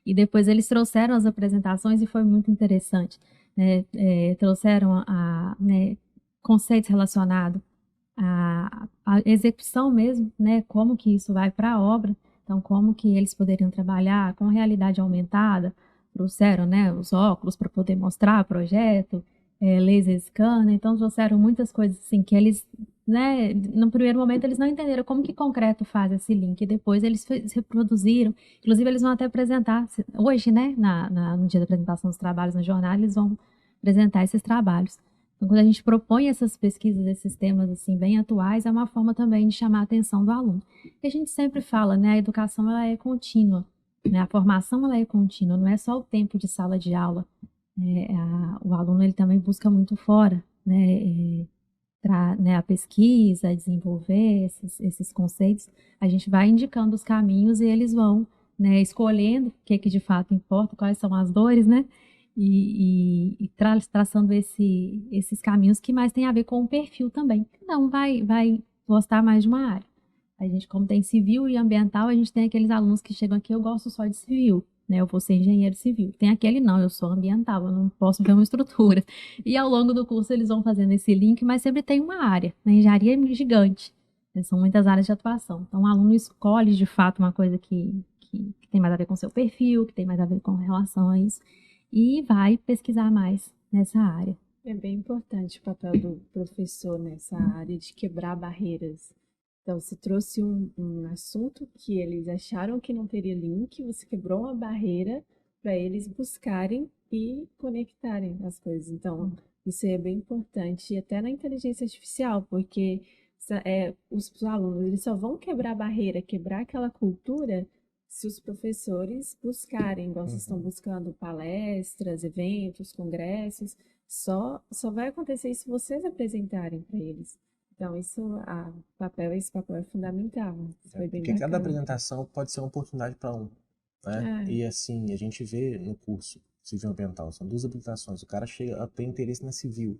E depois eles trouxeram as apresentações e foi muito interessante. Né? Trouxeram né, conceitos relacionados à execução mesmo, né? Como que isso vai para a obra, então como que eles poderiam trabalhar com realidade aumentada, trouxeram, né, os óculos para poder mostrar o projeto, laser scanner, então trouxeram muitas coisas assim que eles, né, no primeiro momento eles não entenderam como que concreto faz esse link, e depois eles reproduziram, inclusive eles vão até apresentar, hoje, né, no dia da apresentação dos trabalhos na jornada, eles vão apresentar esses trabalhos. Então, quando a gente propõe essas pesquisas, esses temas assim bem atuais, é uma forma também de chamar a atenção do aluno. E a gente sempre fala, né, a educação ela é contínua, né, a formação ela é contínua, não é só o tempo de sala de aula. O aluno ele também busca muito fora, né, né, a pesquisa, desenvolver esses conceitos. A gente vai indicando os caminhos e eles vão, né, escolhendo o que de fato importa, quais são as dores, né? E traçando esses caminhos que mais tem a ver com o perfil também. Cada um vai gostar mais de uma área. A gente, como tem civil e ambiental, a gente tem aqueles alunos que chegam aqui, eu gosto só de civil, né? Eu vou ser engenheiro civil. Tem aquele, não, eu sou ambiental, eu não posso ver uma estrutura. E ao longo do curso eles vão fazendo esse link, mas sempre tem uma área. Na engenharia é gigante, né? São muitas áreas de atuação. Então o aluno escolhe, de fato, uma coisa que tem mais a ver com o seu perfil, que tem mais a ver com relação a isso, e vai pesquisar mais nessa área. É bem importante o papel do professor nessa área de quebrar barreiras. Então, você trouxe um assunto que eles acharam que não teria link, você quebrou uma barreira para eles buscarem e conectarem as coisas. Então, isso é bem importante, e até na inteligência artificial, porque Os alunos eles só vão quebrar a barreira, quebrar aquela cultura, se os professores buscarem, igual vocês estão buscando palestras, eventos, congressos, só vai acontecer isso se vocês apresentarem para eles. Então, esse papel é fundamental. Foi bem Porque cada bacana. apresentação pode ser uma oportunidade para um, né? E assim, a gente vê no curso civil ambiental, são 2 habilitações, o cara chega a ter interesse na civil,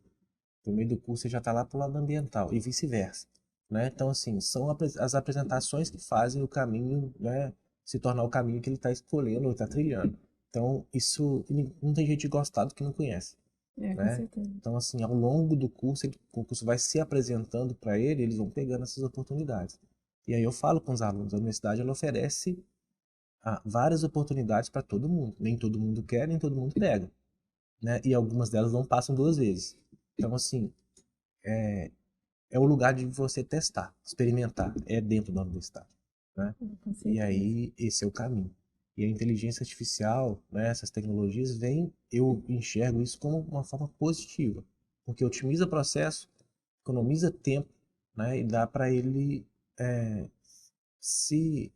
no meio do curso ele já está lá pro lado ambiental, e vice-versa, né? Então, assim, são as apresentações que fazem o caminho, né, se tornar o caminho que ele está escolhendo ou está trilhando. Então, isso não tem jeito de gostar do que não conhece. Com Né? certeza. Então, assim, ao longo do curso, o curso vai se apresentando para ele, eles vão pegando essas oportunidades. E aí eu falo com os alunos, a universidade ela oferece várias oportunidades para todo mundo. Nem todo mundo quer, nem todo mundo pega. Né? E algumas delas não passam 2 vezes. Então, assim, é o lugar de você testar, experimentar. É dentro da universidade. Né? E aí, esse é o caminho. E a inteligência artificial, né, essas tecnologias, eu enxergo isso como uma forma positiva, porque otimiza o processo, economiza tempo, né, e dá para ele se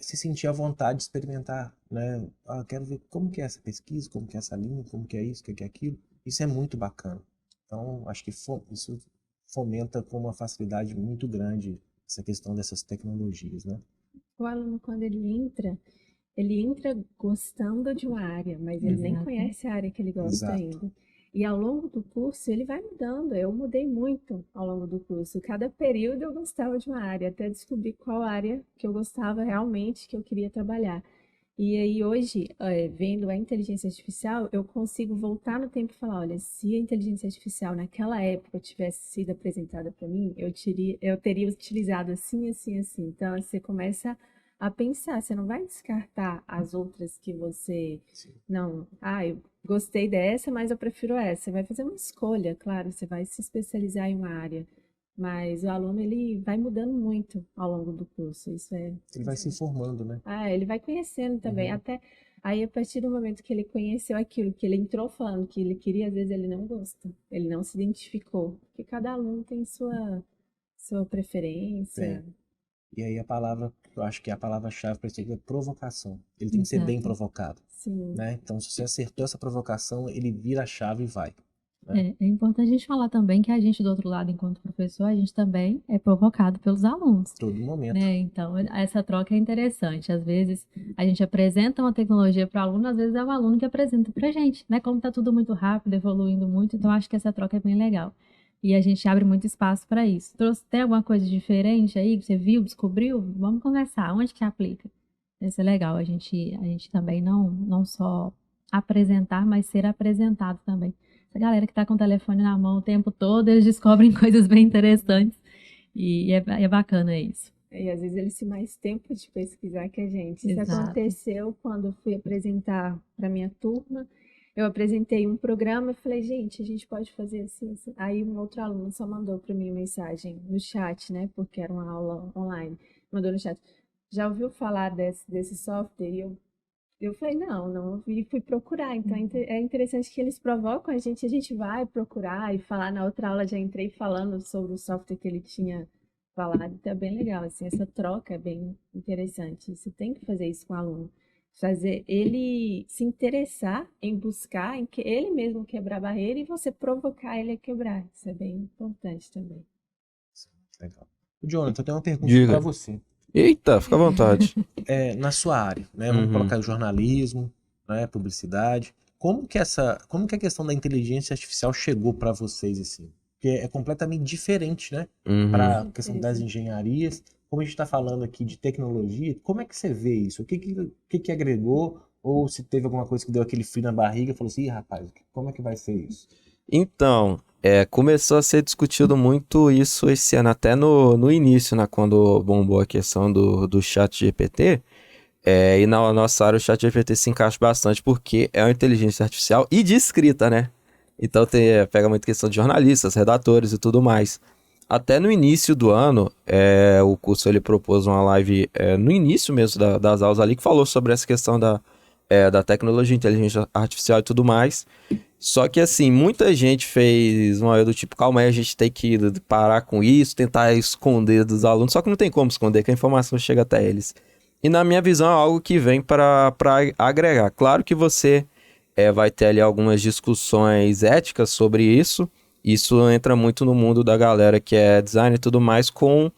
sentir à vontade de experimentar, né? Quero ver como que é essa pesquisa, como que é essa linha, como que é isso, que é aquilo. Isso é muito bacana. Então, acho que isso fomenta com uma facilidade muito grande essa questão dessas tecnologias, né? O aluno, quando ele entra gostando de uma área, mas ele nem conhece a área que ele gosta ainda. E ao longo do curso, ele vai mudando. Eu mudei muito ao longo do curso. Cada período eu gostava de uma área, até descobrir qual área que eu gostava realmente, que eu queria trabalhar. E aí hoje, vendo a inteligência artificial, eu consigo voltar no tempo e falar, olha, se a inteligência artificial naquela época tivesse sido apresentada para mim, eu teria utilizado assim, assim, assim. Então, você começa a pensar, você não vai descartar as outras que você... Sim. Não, eu gostei dessa, mas eu prefiro essa. Você vai fazer uma escolha, claro, você vai se especializar em uma área. Mas o aluno, ele vai mudando muito ao longo do curso. Ele vai se informando, né? Ele vai conhecendo também. Até aí, a partir do momento que ele conheceu aquilo, que ele entrou falando que ele queria, às vezes ele não gosta. Ele não se identificou. Porque cada aluno tem sua preferência. E aí eu acho que a palavra-chave para isso aqui é provocação. Ele tem que ser bem provocado. Sim. Né? Então, se você acertou essa provocação, ele vira a chave e vai. É importante a gente falar também que a gente, do outro lado, enquanto professor, a gente também é provocado pelos alunos. Todo momento. Né? Então, essa troca é interessante. Às vezes, a gente apresenta uma tecnologia para o aluno, às vezes é o aluno que apresenta para a gente. Né? Como está tudo muito rápido, evoluindo muito, então acho que essa troca é bem legal. E a gente abre muito espaço para isso. Tem alguma coisa diferente aí que você viu, descobriu? Vamos conversar. Onde que aplica? Isso é legal. A gente também não só apresentar, mas ser apresentado também. Essa galera que está com o telefone na mão o tempo todo, eles descobrem coisas bem interessantes. E é bacana isso. E às vezes eles têm mais tempo de pesquisar que a gente. Exato. Isso aconteceu quando eu fui apresentar para minha turma. Eu apresentei um programa e falei, gente, a gente pode fazer assim, assim. Aí um outro aluno só mandou para mim uma mensagem no chat, né? Porque era uma aula online. Mandou no chat. Já ouviu falar desse software? E eu falei, não ouvi, fui procurar. Então é interessante que eles provocam a gente vai procurar e falar. Na outra aula já entrei falando sobre o software que ele tinha falado. Então é bem legal, assim, essa troca é bem interessante. Você tem que fazer isso com o aluno. Fazer ele se interessar em buscar, em que ele mesmo quebrar a barreira e você provocar ele a quebrar. Isso é bem importante também. Legal. Jonathan, eu tenho uma pergunta para você. Eita, fica à vontade. Na sua área, né? Vamos colocar o jornalismo, né? Publicidade. Como que a questão da inteligência artificial chegou para vocês assim? Porque é completamente diferente, né? Para a questão das engenharias. Como a gente está falando aqui de tecnologia, como é que você vê isso? O que agregou? Ou se teve alguma coisa que deu aquele frio na barriga e falou assim, rapaz, como é que vai ser isso? Então, começou a ser discutido muito isso esse ano, até no início, né, quando bombou a questão do chat GPT, e na nossa área o chat GPT se encaixa bastante porque é uma inteligência artificial e de escrita, né? Então pega muito questão de jornalistas, redatores e tudo mais. Até no início do ano, o curso ele propôs uma live no início mesmo das aulas ali que falou sobre essa questão da tecnologia, inteligência artificial e tudo mais. Só que assim, muita gente fez uma do tipo, calma aí, a gente tem que parar com isso, tentar esconder dos alunos, só que não tem como esconder, que a informação chega até eles. E na minha visão é algo que vem para agregar. Claro que você vai ter ali algumas discussões éticas sobre isso. Isso entra muito no mundo da galera que é design e tudo mais, com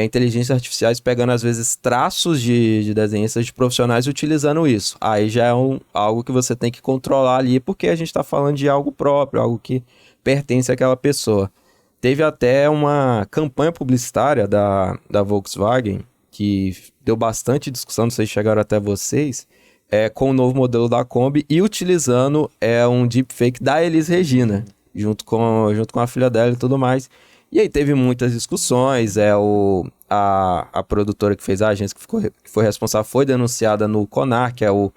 inteligências artificiais pegando às vezes traços de desenhistas, de profissionais e utilizando isso. Aí já é algo que você tem que controlar ali, porque a gente está falando de algo próprio, algo que pertence àquela pessoa. Teve até uma campanha publicitária da Volkswagen, que deu bastante discussão, não sei se chegaram até vocês, com o novo modelo da Kombi e utilizando um deepfake da Elis Regina, junto com a filha dela e tudo mais. E aí teve muitas discussões, a produtora que fez a agência, que foi responsável, foi denunciada no CONAR, que é o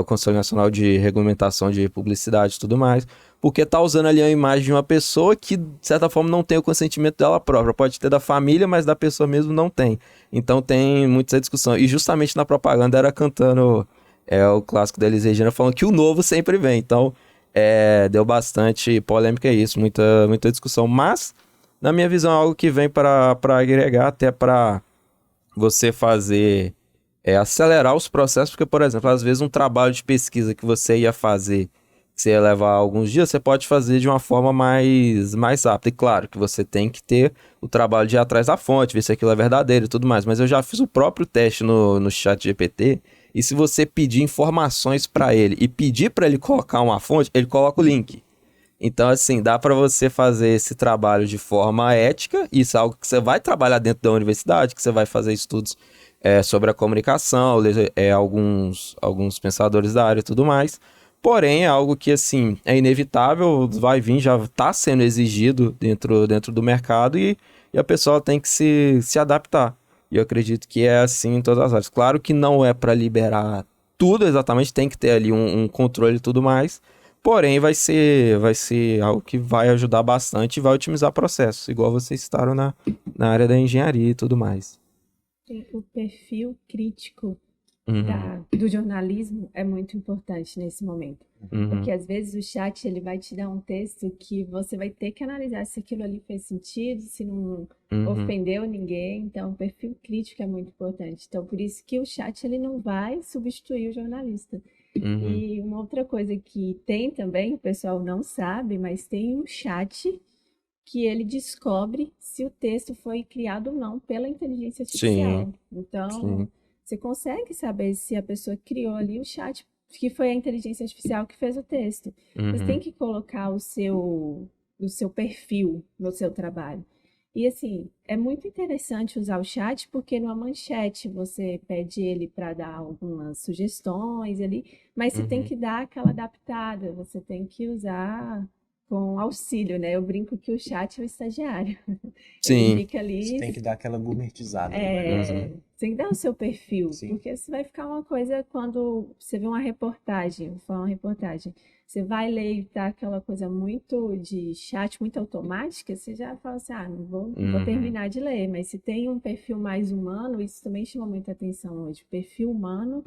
Conselho Nacional de Regulamentação de Publicidade e tudo mais, porque tá usando ali a imagem de uma pessoa que, de certa forma, não tem o consentimento dela própria. Pode ter da família, mas da pessoa mesmo não tem. Então tem muita discussão. E justamente na propaganda era cantando o clássico da Elis Regina, falando que o novo sempre vem. Então deu bastante polêmica isso, muita discussão. Mas, na minha visão, é algo que vem para agregar, até para você fazer acelerar os processos, porque, por exemplo, às vezes um trabalho de pesquisa que você ia fazer, que você ia levar alguns dias, você pode fazer de uma forma mais rápida. E claro que você tem que ter o trabalho de ir atrás da fonte, ver se aquilo é verdadeiro e tudo mais. Mas eu já fiz o próprio teste no chat GPT, e se você pedir informações para ele e pedir para ele colocar uma fonte, ele coloca o link. Então, assim, dá para você fazer esse trabalho de forma ética. Isso é algo que você vai trabalhar dentro da universidade, que você vai fazer estudos sobre a comunicação, ler alguns pensadores da área e tudo mais. Porém, é algo que, assim, é inevitável, vai vir, já está sendo exigido dentro do mercado e a pessoa tem que se adaptar. E eu acredito que é assim em todas as áreas. Claro que não é para liberar tudo exatamente, tem que ter ali um controle e tudo mais. Porém, vai ser algo que vai ajudar bastante e vai otimizar processos, igual vocês citaram na área da engenharia e tudo mais. O perfil crítico Uhum, do jornalismo é muito importante nesse momento. uhum, Porque às vezes o chat ele vai te dar um texto que você vai ter que analisar se aquilo ali fez sentido, se não uhum, ofendeu ninguém. Então, o perfil crítico é muito importante. Então, por isso que o chat ele não vai substituir o jornalista. uhum, E uma outra coisa que tem também, o pessoal não sabe, mas tem um chat que ele descobre se o texto foi criado ou não pela inteligência sim, artificial. Então, sim, você consegue saber se a pessoa criou ali o chat, que foi a inteligência artificial que fez o texto. Você tem uhum, que colocar o seu perfil no seu trabalho. E assim, é muito interessante usar o chat porque numa manchete você pede ele para dar algumas sugestões ali, mas você tem uhum, que dar aquela adaptada, você tem que usar com auxílio, né? Eu brinco que o chat é o estagiário. Ele sim, fica Você ali, tem que dar aquela gourmetizada no negócio, né? uhum, tem que dar o seu perfil, Sim. porque você vai ficar uma coisa quando você vê uma reportagem, vou falar uma reportagem, você vai ler e tá aquela coisa muito de chat, muito automática, você já fala assim, não vou uhum. terminar de ler, mas se tem um perfil mais humano, isso também chama muita atenção hoje. Perfil humano,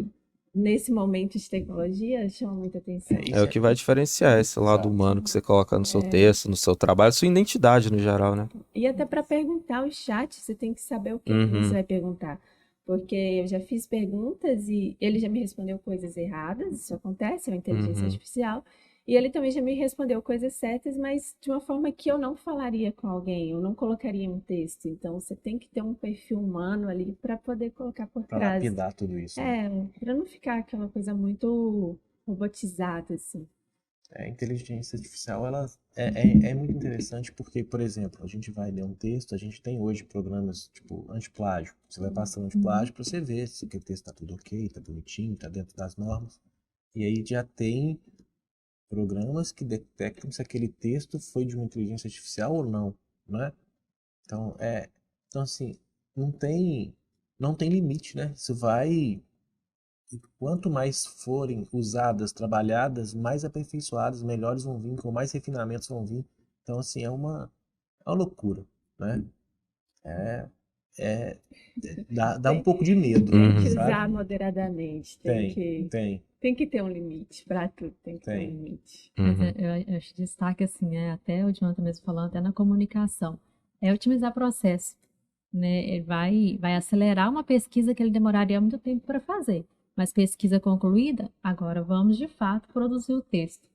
nesse momento de tecnologia, chama muita atenção. É Isso o que vai diferenciar esse lado exato. humano que você coloca no seu texto, no seu trabalho, sua identidade no geral, né? E até para perguntar o chat, você tem que saber o que que você Uhum, vai perguntar. Porque eu já fiz perguntas e ele já me respondeu coisas erradas, isso acontece, é uma inteligência uhum, artificial. E ele também já me respondeu coisas certas, mas de uma forma que eu não falaria com alguém, eu não colocaria um texto. Então você tem que ter um perfil humano ali para poder colocar por Para trás. lapidar tudo isso, né? É, para não ficar aquela coisa muito robotizada, assim. A inteligência artificial, ela é muito interessante porque, por exemplo, a gente vai ler um texto, a gente tem hoje programas tipo antiplágio. Você vai passando antiplágio para você ver se aquele texto está tudo ok, está bonitinho, está dentro das normas. E aí já tem programas que detectam se aquele texto foi de uma inteligência artificial ou não, né? Então, então assim, não tem, não tem limite, né? Isso vai, quanto mais forem usadas, trabalhadas, mais aperfeiçoadas, melhores vão vir, com mais refinamentos vão vir. Então, assim, é uma loucura, né? É, dá um pouco de medo, Tem que sabe? usar moderadamente, tem que ter um limite para tudo, tem que ter um limite. Mas eu acho destaque assim, até o Jonathan mesmo falando, até na comunicação, é otimizar processo, né? Ele vai acelerar uma pesquisa que ele demoraria muito tempo para fazer, mas pesquisa concluída, agora vamos de fato produzir o texto.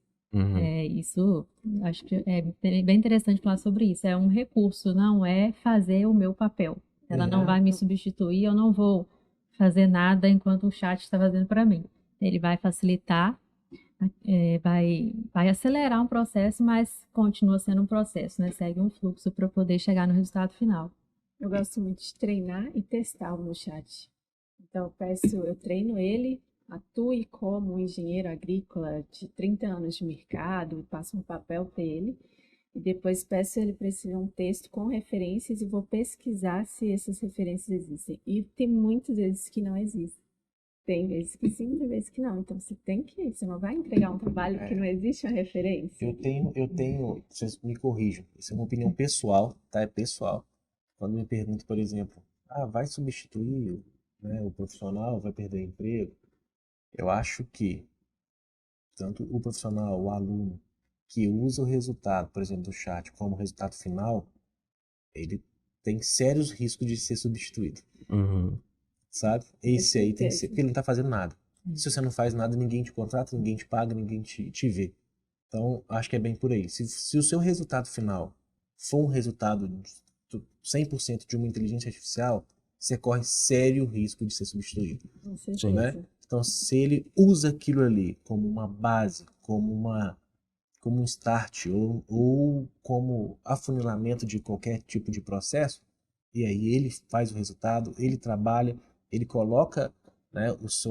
Isso, acho que é bem interessante falar sobre isso. É um recurso, não é fazer o meu papel. Ela não vai me substituir, eu não vou fazer nada enquanto o chat está fazendo para mim. Ele vai facilitar, vai acelerar um processo, mas continua sendo um processo, né? Segue um fluxo para poder chegar no resultado final. Eu gosto muito de treinar e testar o meu chat. Então eu treino ele, atue como um engenheiro agrícola de 30 anos de mercado, passo um papel para ele e depois peço ele para escrever um texto com referências e vou pesquisar se essas referências existem. E tem muitas vezes que não existem. Tem vezes que sim, tem vezes que não. Então você não vai entregar um trabalho que não existe uma referência. Eu tenho, vocês me corrijam, isso é uma opinião pessoal, tá? É pessoal. Quando me perguntam, por exemplo, vai substituir, né, o profissional, vai perder emprego? Eu acho que tanto o profissional, o aluno, que usa o resultado, por exemplo, do chat como resultado final, ele tem sérios riscos de ser substituído. Sabe? Esse aí tem que ser, porque ele não está fazendo nada. Se você não faz nada, ninguém te contrata, ninguém te paga, ninguém te vê. Então, acho que é bem por aí. Se o seu resultado final for um resultado 100% de uma inteligência artificial, você corre sério risco de ser substituído. Com certeza. Né? Então, se ele usa aquilo ali como uma base, como um start ou como afunilamento de qualquer tipo de processo, e aí ele faz o resultado, ele trabalha, ele coloca, né,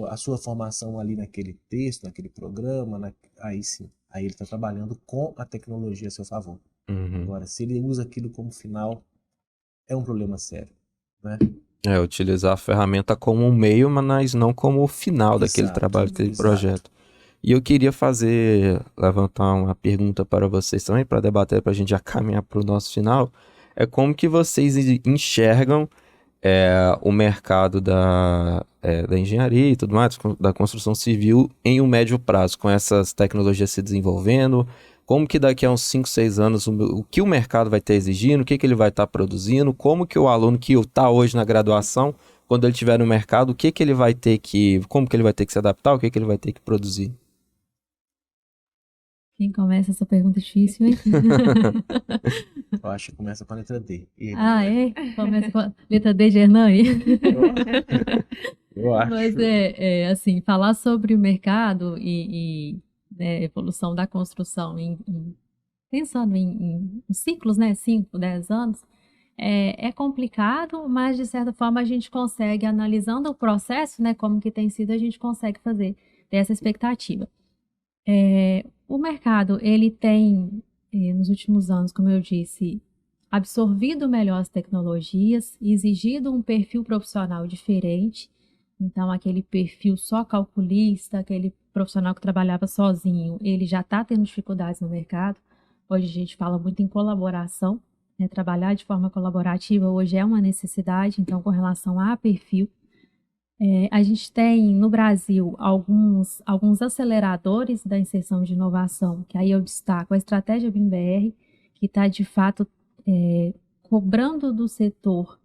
a sua formação ali naquele texto, naquele programa, aí sim, aí ele está trabalhando com a tecnologia a seu favor. Agora, se ele usa aquilo como final, é um problema sério, né? Utilizar a ferramenta como um meio, mas não como o final daquele trabalho, daquele projeto. E eu queria levantar uma pergunta para vocês também, para debater, para a gente já caminhar para o nosso final. É como que vocês enxergam o mercado da engenharia e tudo mais, da construção civil em um médio prazo, com essas tecnologias se desenvolvendo? Como que daqui a uns 5, 6 anos, o que o mercado vai estar exigindo, o que ele vai estar produzindo, como que o aluno que está hoje na graduação, quando ele estiver no mercado, como que ele vai ter que se adaptar, o que ele vai ter que produzir? Quem começa essa pergunta difícil, hein? Eu acho que começa com a letra D. Começa com a letra D de Hernani? Eu acho. Mas assim, falar sobre o mercado e evolução da construção, pensando em ciclos, né, 5, 10 anos, é complicado, mas de certa forma a gente consegue, analisando o processo, né, como que tem sido, a gente consegue ter essa expectativa. O mercado, ele tem, nos últimos anos, como eu disse, absorvido melhor as tecnologias, exigido um perfil profissional diferente. Então, aquele perfil só calculista, aquele profissional que trabalhava sozinho, ele já está tendo dificuldades no mercado. Hoje a gente fala muito em colaboração, né? Trabalhar de forma colaborativa hoje é uma necessidade, então, com relação a perfil. A gente tem no Brasil alguns aceleradores da inserção de inovação, que aí eu destaco a estratégia BIM-BR, que está de fato cobrando do setor,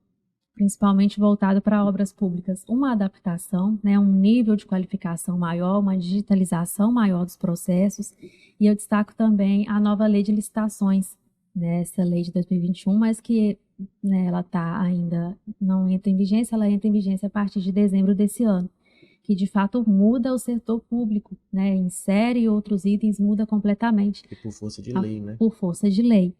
principalmente voltado para obras públicas, uma adaptação, né, um nível de qualificação maior, uma digitalização maior dos processos. E eu destaco também a nova lei de licitações, né, essa lei de 2021, mas que, né, ela não entra em vigência, ela entra em vigência a partir de dezembro desse ano, que de fato muda o setor público, né, insere outros itens, muda completamente. E por força de lei, né? Por força de lei.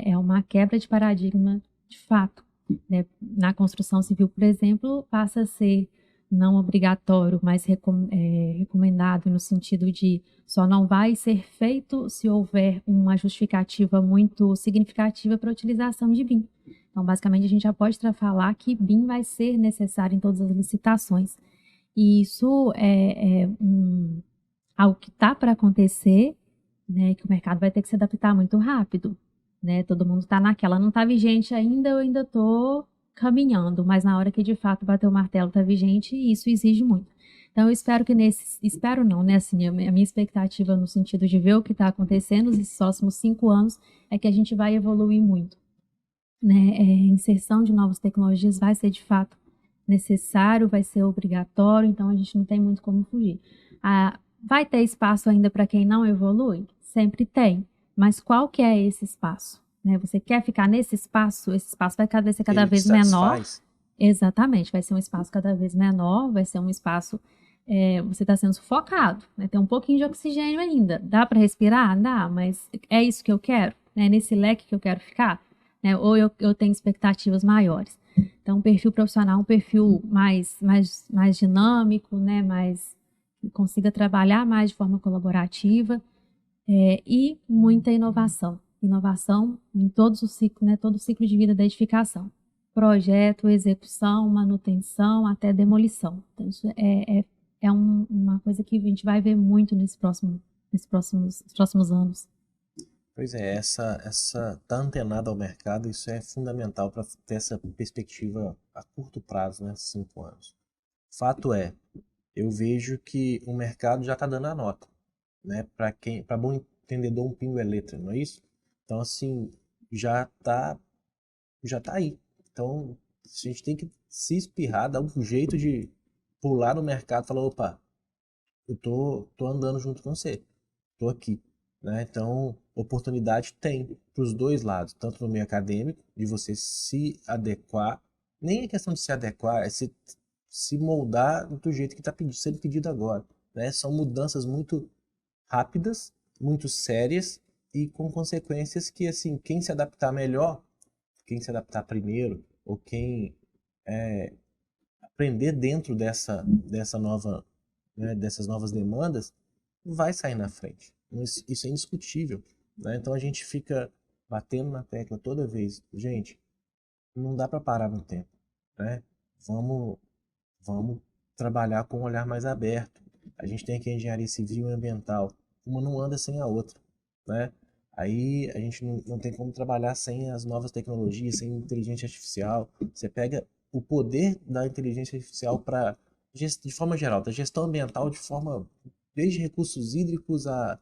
É uma quebra de paradigma de fato. Né? Na construção civil, por exemplo, passa a ser não obrigatório, mas recomendado no sentido de só não vai ser feito se houver uma justificativa muito significativa para a utilização de BIM. Então, basicamente, a gente já pode falar que BIM vai ser necessário em todas as licitações. E isso é algo que está para acontecer, né, que o mercado vai ter que se adaptar muito rápido. Né, todo mundo está naquela, não está vigente ainda, eu ainda estou caminhando, mas na hora que de fato bater o martelo está vigente, isso exige muito. Então eu espero que espero não, né, assim, a minha expectativa no sentido de ver o que está acontecendo nesses próximos 5 anos é que a gente vai evoluir muito, né, inserção de novas tecnologias vai ser de fato necessário, vai ser obrigatório, então a gente não tem muito como fugir. Vai ter espaço ainda para quem não evolui? Sempre tem, mas qual que é esse espaço? Né? Você quer ficar nesse espaço? Esse espaço vai ser cada vez menor. Exatamente, vai ser um espaço cada vez menor, vai ser um espaço, você está sendo sufocado, né? Tem um pouquinho de oxigênio ainda. Dá para respirar? Dá, mas é isso que eu quero? Né? Nesse leque que eu quero ficar? Né? Ou eu tenho expectativas maiores? Então, um perfil profissional, um perfil mais dinâmico, né? Que consiga trabalhar mais de forma colaborativa e muita inovação. Inovação em todos os ciclos, né? Todo o ciclo de vida da edificação. Projeto, execução, manutenção, até demolição. Então, isso uma coisa que a gente vai ver muito nesses próximos anos. Pois é, essa tá antenada ao mercado, isso é fundamental para ter essa perspectiva a curto prazo, né, 5 anos. Fato é, eu vejo que o mercado já está dando a nota, né, para bom entendedor, um pingo é letra, não é isso? Então, assim, já tá aí. Então, a gente tem que se espirrar, dar um jeito de pular no mercado e falar, opa, eu tô andando junto com você, tô aqui. Né? Então, oportunidade tem para os dois lados, tanto no meio acadêmico, de você se adequar, nem é questão de se adequar, é se moldar do jeito que está sendo pedido agora. Né? São mudanças muito rápidas, muito sérias e com consequências que, assim, quem se adaptar melhor, quem se adaptar primeiro, ou quem aprender dentro dessa nova, né, dessas novas demandas, vai sair na frente. Isso é indiscutível. Né? Então a gente fica batendo na tecla toda vez. Gente, não dá para parar no tempo. Né? Vamos trabalhar com um olhar mais aberto. A gente tem aqui a engenharia civil e ambiental. Uma não anda sem a outra. Né? Aí a gente não tem como trabalhar sem as novas tecnologias, sem inteligência artificial. Você pega o poder da inteligência artificial para, de forma geral, da gestão ambiental de forma, desde recursos hídricos a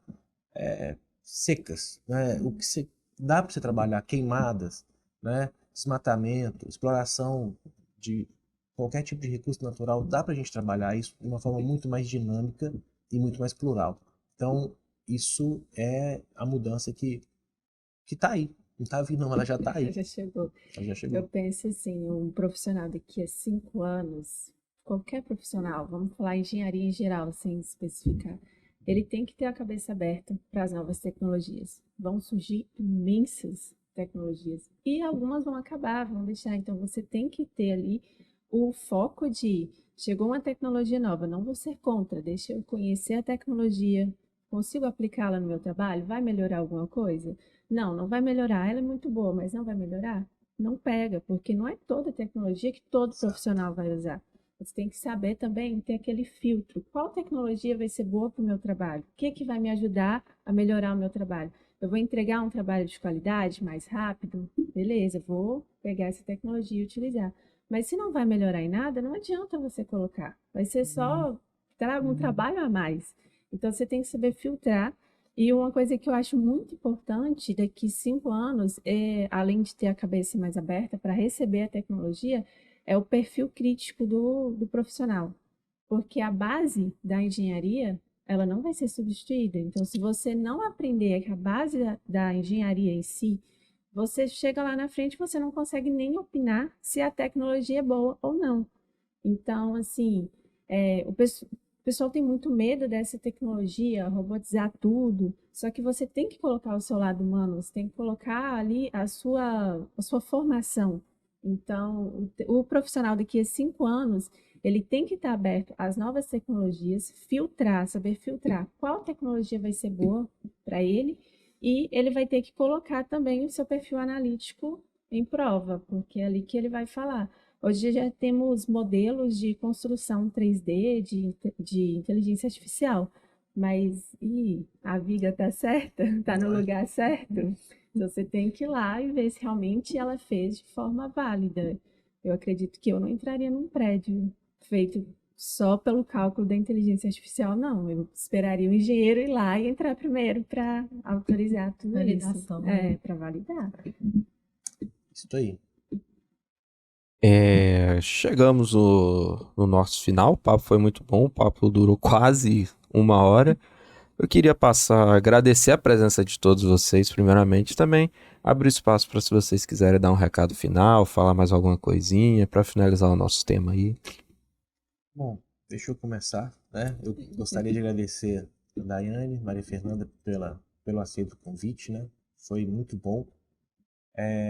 secas, né? O que dá para você trabalhar, queimadas, né? Desmatamento, exploração de qualquer tipo de recurso natural, dá para a gente trabalhar isso de uma forma muito mais dinâmica e muito mais plural. Então, isso é a mudança que está aí. Não está vindo, não, ela já está aí. Já chegou. Ela já chegou. Eu penso assim, um profissional daqui a 5 anos, qualquer profissional, vamos falar engenharia em geral, sem especificar, ele tem que ter a cabeça aberta para as novas tecnologias. Vão surgir imensas tecnologias e algumas vão acabar, vão deixar. Então você tem que ter ali o foco de chegou uma tecnologia nova, não vou ser contra, deixa eu conhecer a tecnologia, consigo aplicá-la no meu trabalho, vai melhorar alguma coisa? Não vai melhorar, ela é muito boa, mas não vai melhorar? Não pega, porque não é toda tecnologia que todo profissional vai usar. Você tem que saber também ter aquele filtro. Qual tecnologia vai ser boa para o meu trabalho? O que vai me ajudar a melhorar o meu trabalho? Eu vou entregar um trabalho de qualidade mais rápido? Beleza, vou pegar essa tecnologia e utilizar. Mas se não vai melhorar em nada, não adianta você colocar. Vai ser só um trabalho a mais. Então você tem que saber filtrar. E uma coisa que eu acho muito importante daqui 5 anos, além de ter a cabeça mais aberta para receber a tecnologia, é o perfil crítico do profissional. Porque a base da engenharia, ela não vai ser substituída. Então, se você não aprender a base da engenharia em si, você chega lá na frente e você não consegue nem opinar se a tecnologia é boa ou não. Então, assim, o pessoal tem muito medo dessa tecnologia, robotizar tudo, só que você tem que colocar o seu lado humano, você tem que colocar ali a sua formação. Então, o profissional daqui a 5 anos, ele tem que estar aberto às novas tecnologias, saber filtrar qual tecnologia vai ser boa para ele, e ele vai ter que colocar também o seu perfil analítico em prova, porque é ali que ele vai falar. Hoje já temos modelos de construção 3D, de inteligência artificial, mas a viga está certa? Está no lugar certo? Então, você tem que ir lá e ver se realmente ela fez de forma válida. eu acredito que eu não entraria num prédio feito só pelo cálculo da inteligência artificial, não. Eu esperaria o engenheiro ir lá e entrar primeiro para autorizar tudo Validação, isso. né? Para validar. Isso aí. Chegamos no nosso final, o papo foi muito bom, o papo durou quase 1 hora. Eu queria agradecer a presença de todos vocês, primeiramente, também abrir espaço para se vocês quiserem dar um recado final, falar mais alguma coisinha, para finalizar o nosso tema aí. Bom, deixa eu começar, né? Eu gostaria de agradecer a Daiane, Maria Fernanda, pelo aceito do convite, né? Foi muito bom.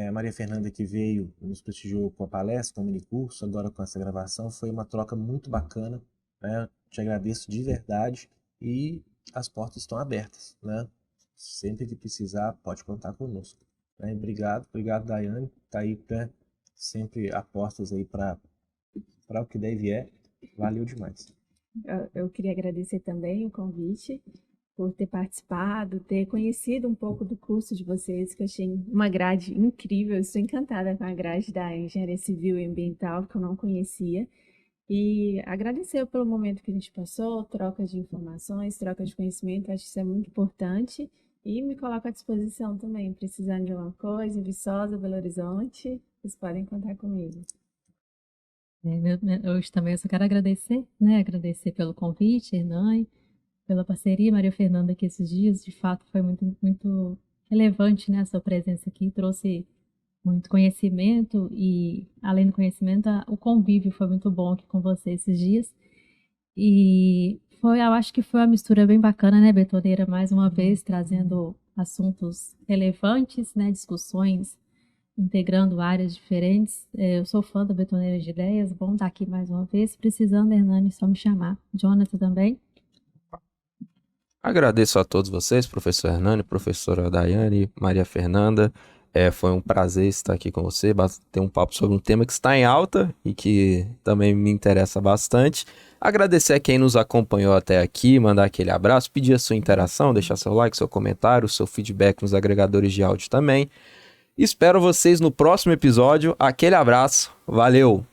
A Maria Fernanda que veio, nos prestigiou com a palestra, com o minicurso, agora com essa gravação, foi uma troca muito bacana, né? Te agradeço de verdade e as portas estão abertas, né? Sempre que precisar, pode contar conosco. Né? Obrigado, Daiane, tá aí, né? Sempre a portas aí para o que der e vier. Valeu demais. Eu queria agradecer também o convite, por ter participado, ter conhecido um pouco do curso de vocês, que eu achei uma grade incrível. Eu estou encantada com a grade da Engenharia Civil e Ambiental, que eu não conhecia. E agradecer pelo momento que a gente passou, troca de informações, troca de conhecimento, acho que isso é muito importante. E me coloco à disposição também, precisando de alguma coisa, Viçosa, Belo Horizonte, vocês podem contar comigo. Hoje também eu só quero agradecer, né? Agradecer pelo convite, Hernani, pela parceria, Maria Fernanda, aqui esses dias. De fato, foi muito, muito relevante, né? A sua presença aqui, trouxe muito conhecimento e, além do conhecimento, o convívio foi muito bom aqui com você esses dias. E eu acho que foi uma mistura bem bacana, né, Betoneira? Mais uma vez, trazendo assuntos relevantes, né? Discussões, integrando áreas diferentes. Eu sou fã da Betoneira de Ideias, bom estar aqui mais uma vez. Precisando, Hernani, só me chamar. Jonathan também. Agradeço a todos vocês, professor Hernani, professora Daiane, Maria Fernanda. Foi um prazer estar aqui com você, ter um papo sobre um tema que está em alta e que também me interessa bastante. Agradecer a quem nos acompanhou até aqui, mandar aquele abraço, pedir a sua interação, deixar seu like, seu comentário, seu feedback nos agregadores de áudio também. Espero vocês no próximo episódio. Aquele abraço, valeu!